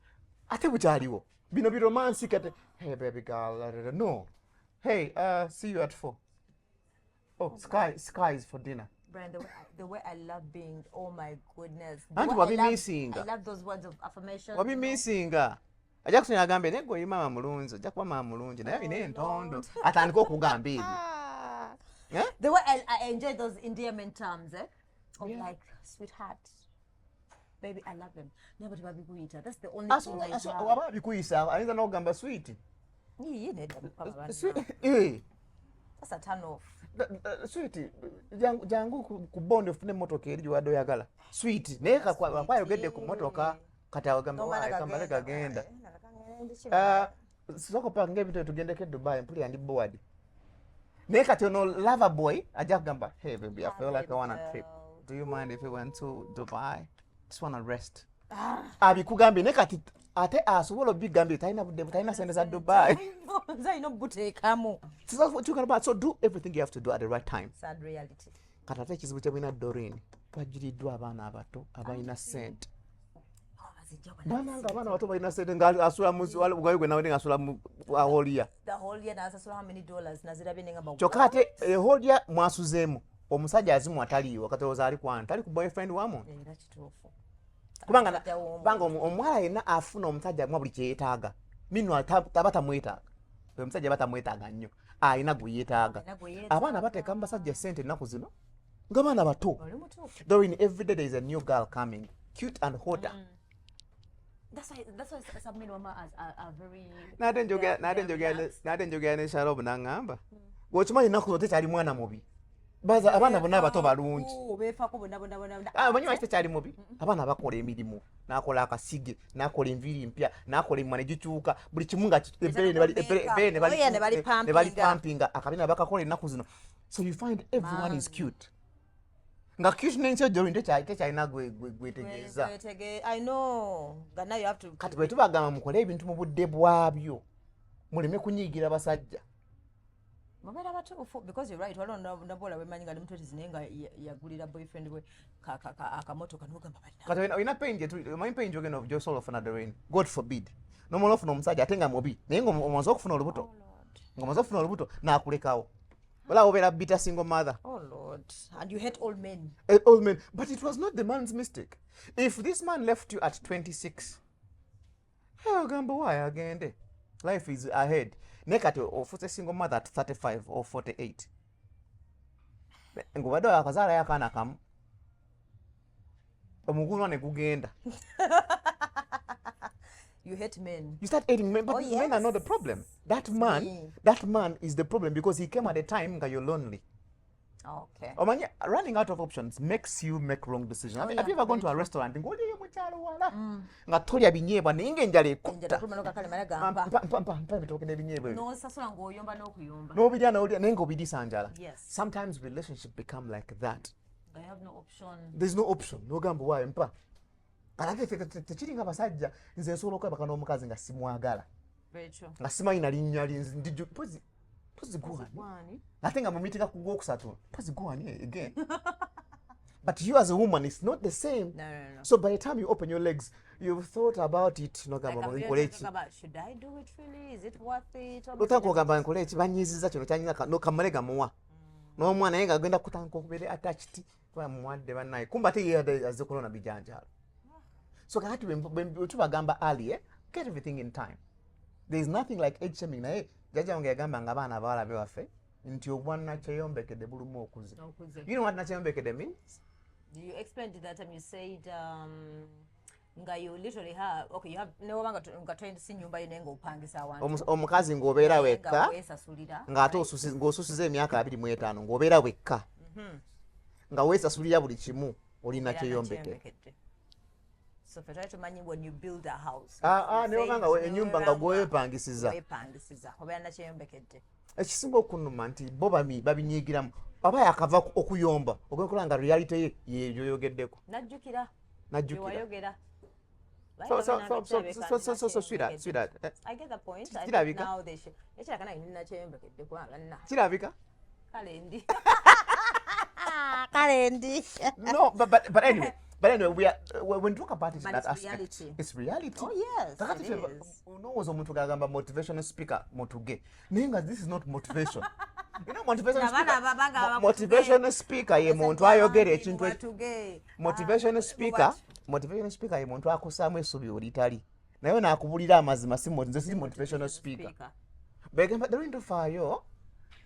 Ate bukyaliwo. Bino bi romantic ate hey baby girl no. Hey, see you at 4. Oh, sky is for dinner. Bryan, the way I love being, oh my goodness. Auntie, wabi missing. I love those words of affirmation. Wabi missing. Ajja kusanya agambe ne gwe mama mulunzi, ajja kuba mama mulungi naye bine entondo. Atandika okugamba ebyo. Yeah? The way I enjoy those endearment terms, of like sweetheart. Baby, I love them. Never do I be eater. That's the only thing I have. Waba bikuyisa, ayinza n'okugamba sweet. That's a turn off. Sweet, jangu ku bondi ofune emotoka eri gyewadde oyagala. Sweet, naye kakwayogedde ku motoka kati awagamba kambale kagenda. Soko paka ng'ebintu tugendeko e Dubai mpulira ndi board. Naye kati ono lover boy ajja kugamba hey baby I feel like I want a trip. Do you mind if we went to Dubai? Just want to rest. Abikugambye naye kati ate asobola obigambye talina budde talina sente za Dubai. Zayina obuteekamu. So that's what you're about. So do everything you have to do at the right time. Sad reality. Kati ate ekizibu kyebulina Doreen twajjiriddwa abaana abato abalina sente. Bananga abaana abato balina sente ng'asula mugayo gwe nawe ng'asula mu aholia. The whole year n'asasula how many dollars nazirabye ne ngamba. Kyokka ate aholia mwasuzeemu omusajja azimu ataliiwo katalowooza ali kwana tali ku boyfriend wamu. Era kituufu. Kubanga omuwala yenna afuna omusajja amwa buli kye yeetaaga. Minwa tabatamwetaaga. Omusajja batamwetaaga nnyo. Alina gwe yeetaaga. Abaana bateeka mu basajja ssente ennaku zino ng'abaana bato. Though in every day there is a new girl coming. cute and hotter. That's why some men are very. Nate njogera ne Sharob n'angamba bw'okimanyi ennaku zo tekyali mwana mubi baza abaana bonna abato balungi beefako bonna amanyi lwaki tekyali mubi abaana bakola emirimu n'akola akasige n'akola enviiri mpya n'akola emmwa ne gikyuka buli kimu nga ne bali pampinga akabiina bakakola ennaku zino. So you find everyone is cute. Nga cute n'ensi ojjolini tekyalina gwetegeeza. I know. But now you have to. Kati bwe tubagamba mukole ebintu mu budde bwabyo muleme kunyiigira basajja. Mabera batuufu because you're right. Waliwo nabola wemanyi nga mutoti zinenga yagulira boyfriend we akamotoka n'ogamba balina. Kati olina pain omanyi pain njogeno of Josol ofuna the rain. God forbid. N'omala ofuna omusajja ate nga mubi naye ng'omaze okufuna olubuto. Ng'omaze okufuna olubuto n'akulekawo. Wala obeera bitter single mother. Oh Lord. And you hate old men. Old men. But it was not the man's mistake. If this man left you at 26, ogamba why agende? Life is ahead. Nekati ofuse single mother at 35 or 48. Ngubadde akazaala yakana kamu. Omugulu ne gugenda. You hate men. You start hating men, but men are not the problem. That man is the problem because he came at a time that you're lonely. Okay. Omanya, running out of options makes you make wrong decisions. Have you ever gone to a restaurant and go, nga tolya binyeebwa naye ng'enjala ekutta ebitooke n'ebinyeebwa n'obirya n'olya naye ng'obirisa njala. Sometimes relationships become like that. I have no option. There's no option. N'ogamba waayo mpa. Tekiri nga basajja nze nsobola okwebaka n'omukazi nga simwagala nga simanyi na linnya linzi pozi gwani ate nga mumitika ku gwokusatu pozi gwani again. But you as a woman, it's not the same. No. So by the time you open your legs, you've thought about it. No, like should I do it really? Is it worth it? Otagamba nkolechi banyiziza kino kyanyina no kamarega muwa. No mwana yenga agenda kutanka okubere attached kwa mwadde banaye. Kumba te yade azikolona bijanjalo. So kati tubagamba early, get everything in time. There is nothing like age shaming naye jaja wange yagamba nga baana abawala be waffe nti obwana kyeyombekedde bulumu okuze. You know what nakyeyombekedde means? You explained that time you said nga you literally have you have newobanga nga twende si nyumba yo nenga opangisa abantu omukazi ng'obeera wekka nga ate ng'osusiza emyaka 25 ng'obeera wekka nga weesasulira buli kimu olina kyeyombekedde. So for try to manage when you build a house. Newobanga enyumba nga gwepangisiza obeera nakyeyombekedde. Ekisinga okunuma nti bo babinyiigiramu aba yakava okuyomba ogekola nga reality ye yeyoyogeddeko najjukira wayogera. So sweetheart. I get the point. Now they should. Ekiragana nina kyeyombekedde kubanga nna. Kirabika? Kalendi. No, but anyway. But anyway, when we talk about it in that aspect, reality. It's reality. Oh yes, it is. Was omuntu gagamba motivational speaker motuge. Nenga, this is not motivation. You know, motivational speaker ye muntu ayogera ekintu motivational speaker ye muntu akusaamu essuubi olitali naye naakubulira amazima si motivational speaker. Begamba dali ntofaayo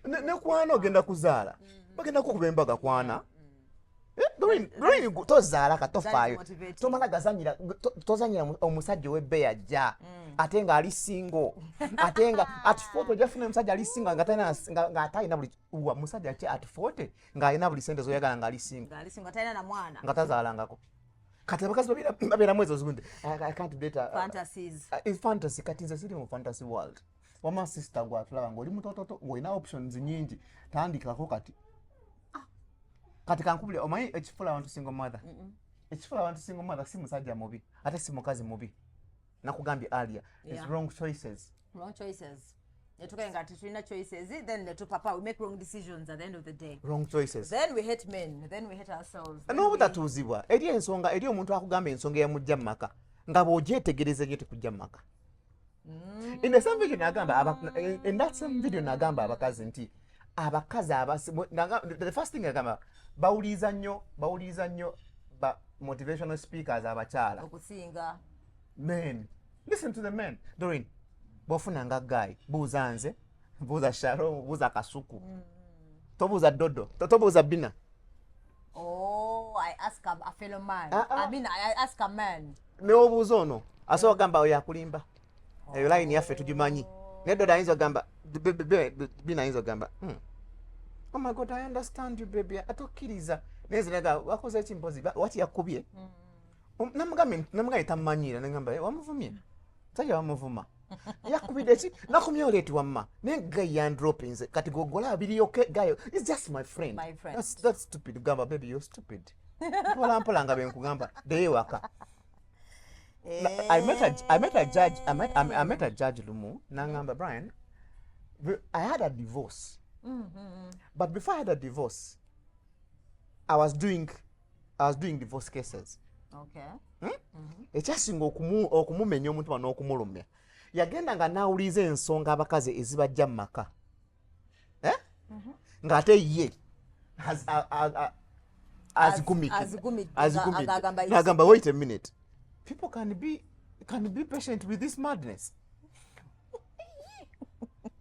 ne kwana ogenda kuzaala bagenda kukuba embaga kwana. Tozaala katofaayo tomala gazanyira tozanyira omusajja w'ebbeeyi ajja ate nga ali single ate nga at 40 ojafuna omusajja ali single nga atalina buli musajja ki at 40 ng'alina buli sente zoyagala ng'ali single atalina na mwana nga tazaalangako. Kati abakazi babeeramu ezo zigunde I can't date fantasy kati nze siri mu fantasy world. Wama sister gwatulaba ng'oli mutototo ng'olina options nyingi tandikako kati. Kati kankubule omanyi ekifula abantu single mother. Ekifula abantu single mother si musajja mubi ate si mukazi mubi. Nakugambye earlier. It's wrong choices. Netukenga tulina choices then papa we make wrong decisions at the end of the day. Wrong choices. Then we hate men, then we hate ourselves. No butatuuzibwa. Eri ensonga eri omuntu akugamba ensonga ya mujja maka nga bw'ogyetegereza gye tekujja maka. In the same video nagamba in that same video nagamba abakazi nti abakazi the first thing agamba bawuliza nnyo ba motivational speakers abakyala okusinga men. Listen to the men. Doreen, bofuna nga guy buuza nze buuza Sharo buuza Kasuku tobuuza Dodo tobuuza Bina. I ask a fellow man. I mean, I ask a man. Ne obuuza ono asobola gamba oyo akulimba eyo line yaffe tugimanyi neddoda ayinza ogamba bina ayinza ogamba oh my god I understand you baby atokkiriza nezinaga wakoze ekimpozi wati yakubye namugambye tammanyira nengamba wamuvumye musajja wamuvuma yakubidde ki nakumye oleeti wamma naye guy yandropinze kati gogola abiri okay guy is just my friend. That's stupid gamba baby you're stupid mpola nga benkugamba deye waka. I met a judge Lumu nangamba Bryan I had a divorce but before I had a divorce I was doing divorce cases. Okay. Ekyasinga okumumenya omutima n'okumulumya yagenda nga nawuliza ensonga abakazi ezibajja mu maka ng'ate ye nagamba wait a minute people can be patient with this madness.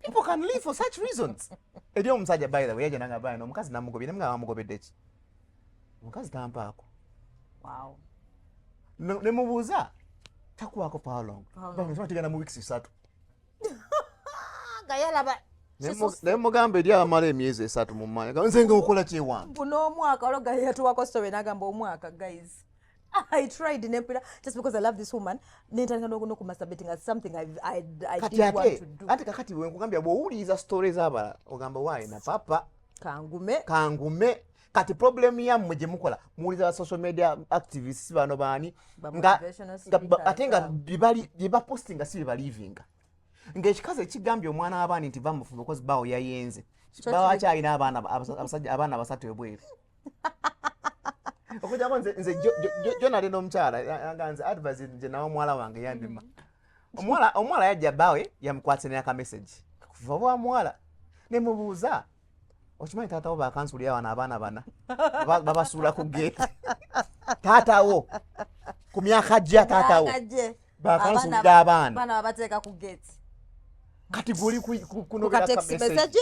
People can live for such reasons. Eri omusajja by the way yaje nanga Bryan omukazi namugobye nemugamba amugobedde ki omukazi tampaako. Wow. Nemubuuza takuwaako for how long? Tigana mu weeks 3. Gayalaba. Nemugamba eri abamala emyezi 3 mu mmanya nze nga okola kyewange. Buno omwaka ologa yatuwako story nagamba omwaka guys. I tried Nepira just because I love this woman. Nentanga no kumasturbating as something I didn't want to do. Ati kakati we nkugambya bw'owuliriza stories aba ogamba wayi na papa kangume kati problem yammwe gye mukola muwuliza social media activists bano baani ate nga bye bapostinga si bye balivinga ng'ekikazi ekigambye omwana w'abaani nti bamufuna because bawo yayenze bawakyalina abaana basatu ebweru okujjako nze jonali n'omukyala nga nze advise nje nawe omuwala wange yandima omuwala yajja bawe yamukwatse n'aka message kuva bwa muwala nemubuuza okimanyi taatawo bakansulira wano abaana bana babasuula ku gate taatawo ku myaka gya taatawo bakansulira abaana babateeka ku gate kati guli kunogera ka message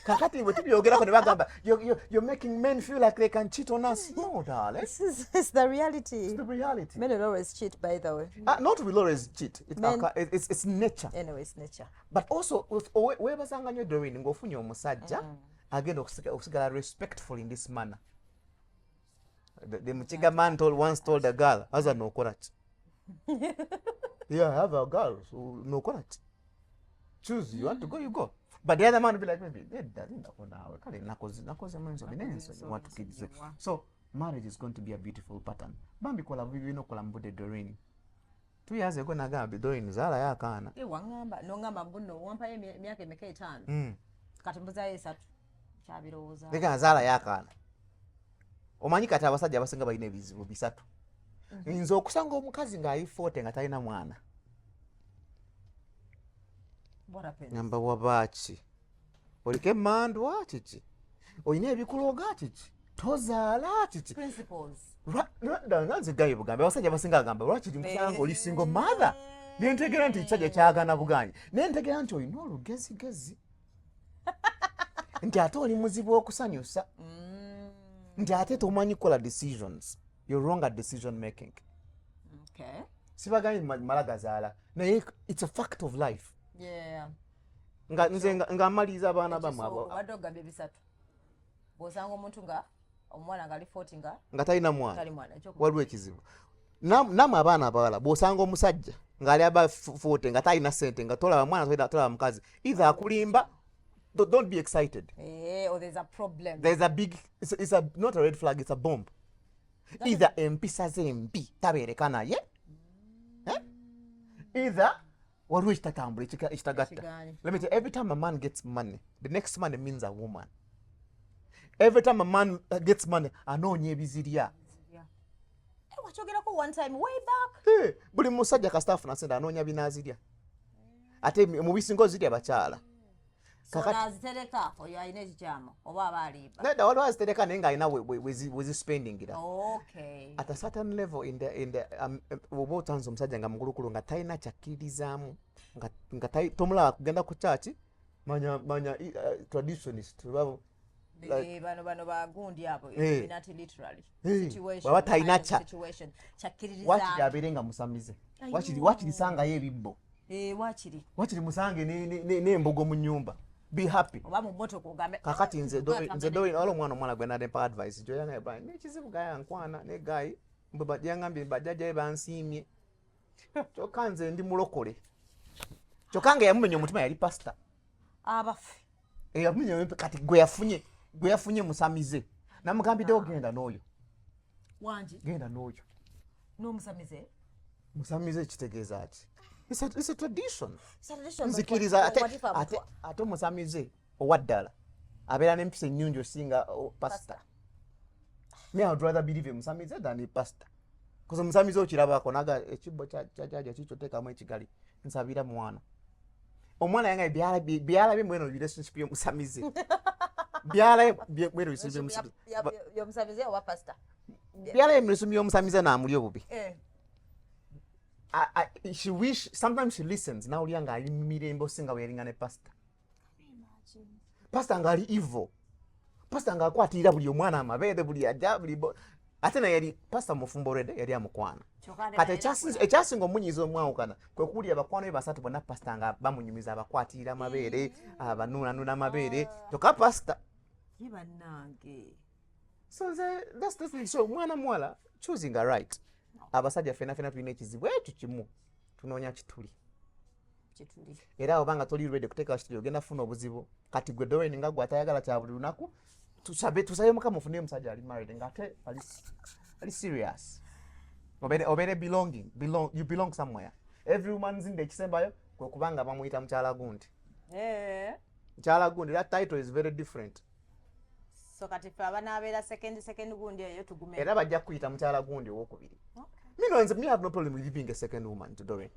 kakati bwe tubyogerako ne bagamba you're making men feel like they can cheat on us. No darling, it's the reality. It's the reality. Men will always cheat, by the way. Not will always cheat. It's nature. Anyway, it's nature. But also webasanga nyo Doreen ng'ofunye omusajja agenda okusigala respectful in this manner. The Muchiga man once told a girl aza nokola ki. Yeah, I have a girl so nokola ki. Choose, you want to go, you go. But the other man will be like, maybe, so marriage is going to be a beautiful pattern. Bambi kola bibi no kola mbude Doreen. 2 years ago nagamba Doreen zala yakana. Wangamba nongamba mbuno wampa emyaka emeka 5. Kati mbuza ye 3. Kyabirowooza. Leka zala yakana. Omanyi kati abasajja abasinga balina ebizibu bisatu. Nze okusanga omukazi nga ayi 40 nga talina mwana. What happens? Namba wabaki olike mandwa kiki oyina ebikuloga kiki tozaala kiki Principles. Nze gaye bugambe abasajja basinga agamba lwaki kusanga oli single mother nentegera nti kisajja kyagana buganyi nentegera nti oyina olugezigezi nti ate oli muzibu okusanyusa nti ate tomanyi kola decisions. You're wrong at decision making. Okay. Sibaganyi malagazaala naye it's a fact of life. Yeah. Nga maliza abaana bamwe abo. Obadde ogambye bisatu. Bw'osanga omuntu nga omwana nga ali 40 nga talina mwana. Tali mwana. Waliwo ekizibu. Namwe abaana abawala bw'osanga omusajja ng'ali aba 40 nga talina ssente nga tolaba mwana tolaba mukazi. Either akulimba, don't be excited. Or there's a problem. There's a big, it's not a red flag, it's a bomb. Either empisa zembi tabeereka naye. Either waliwo ekitatambula ekitagatta. Let me tell you, every time a man gets money, the next money means a woman. Every time a man gets money, anoonya ebizirya. Wachogerako one time way back. Buli musajja kasita afuna sente anoonya binaazirya. Ate mu bisingo zirya bakyala. Zitereka oyo alina ekikyama oba aba aliba. Nedda waliwo azitereka naye ng'alina wezi spending ira. Okay. At a certain level in the oba otanze omusajja nga mugulukulu nga talina kyakkiririzaamu nga tomulaba kugenda ku church manya traditionist bano bagundi abo not literally baba talina situation wakiri chakkiririza abeerenga musamize wakiri sangayo ebibbo wakiri musange n'embogo mu nnyumba be happy oba mu moto kugambe kakati nze dowin waliwo omwana omwana gwe nadempa advice gyoyanga Bryan n'ekizibu gaya nkwana ne gayi mbwe bajangambye bajjajjabe bansiimye kyokka nze ndi mulokole kyokka nga yamumenya omutima yali pasita abafe eyamumenya kati gwe yafunye musamize namugambiddewo genda n'oyo wangi genda n'oyo n'omusamize musamize kitegeeza ki it's a tradition nzikiriza ate omusamize owaddala abeera n'empisa ennyungi osinga pasita me I would rather believe musamize than a pastor because omusamize okirabako naga ekibbo kyajaja kikyo teekamu ekigali nsabira mwana omwana yanga byala bye mweno relationship y'omusamize byala bye mweno relationship y'omusamize owa pastor byala emirimu y'omusamize naamuli obubi she wish sometimes she listens now lyanga ali mirembe osinga weyalinga ne pastor pastor nga ali evil pastor nga akwatirira buli omwana amabeere buli adda buli ate naye yali pastor mufumbo rede yali amukwana kati ekyasinga omunyiza omwawukana kwe kuli abakwano be basatu bonna pastor nga bamunyumiza abakwatirira amabeere abanuunanuna amabeere kyokka pastor yibannange so that's the thing so mwana muwala choosing a right abasajja fena tulina ekizibu ekyo kimu tunoonya kituli era obanga toli ready kuteeka kituli ogenda funa obuzibu kati gwe Dowin nga gwe atayagala kya buli lunaku tusabe mukama ofune omusajja ali married nga ate ali serious obeere you belong somewhere every woman's in the ekisembayo kwe kubanga bamuyita mukyala gundi mukyala gundi that title is very different so kati fe abanaabeera second gundi eyo tugume era bajja kuyita mukyala gundi owokubiri me have no problem with being a second woman to Dowin.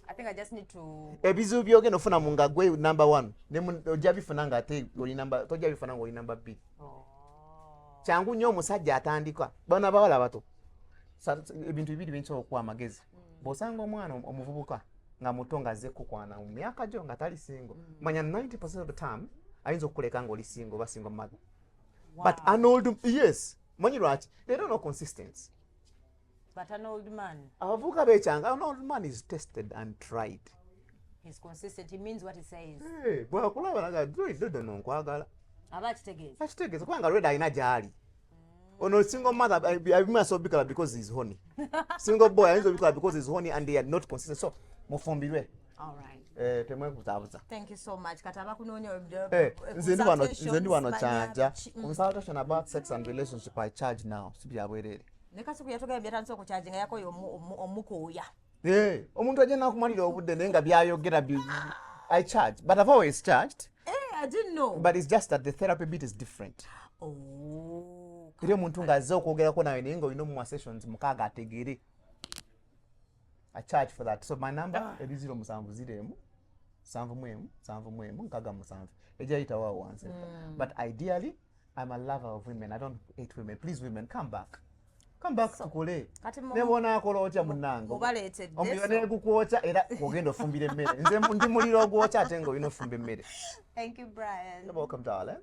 I think I just need to ebizibu byogenda ofuna mu nga gwe number 1 ojja bifuna nga ate tojja bifuna nga oli number 2 kyangu nnyo omusajja atandika bana bawala bato ebintu bibiri binsobola okuwa amagezi bw'osanga omwana omuvubuka nga muto nga azze kukwana mu myaka gyo nga tali singo manya 90% of the time ayinza okukuleka nga oli singo oba single mother but an old yes manyi lwaki they don't know consistency. But an old man. Abavubuka bekyanga an old man is tested and tried. He's consistent. He means what he says. Bwakulaba naga dodo nonkwagala. Aba akitegeeza. Akitegeeza kubanga Red alina gyali. Ono single mother abima so bikala because he's horny. Single boy ayinza bikala because he's horny and they are not consistent. So mufumbirwe. All right. Temwe kutabuza. Thank you so much. Kataba kunoonya nze ndi wano kyanja. Consultation about sex and relationship I charge now. Sibya bwerere. Nekasiku yatugambye atandise okukyajinga yakoyo omukooya omuntu agenda okumalira obudde naye nga byayogera I charge but I've always charged I didn't know but it's just that the therapy bit is different eri omuntu ng'azze okwogerako nawe naye ng'olina omuwa sessions mukaaga ategeere I charge for that so my number eri 0707 ejayitawo wansi but ideally I'm a lover of women I don't hate women please women come back tukole nebona akola otya munnango omuliro negukwokya era ogenda ofumbira emmere nze ndi muliro ogwokya ate nga olina ofumba emmere. Thank you, Bryan. You're welcome, darling.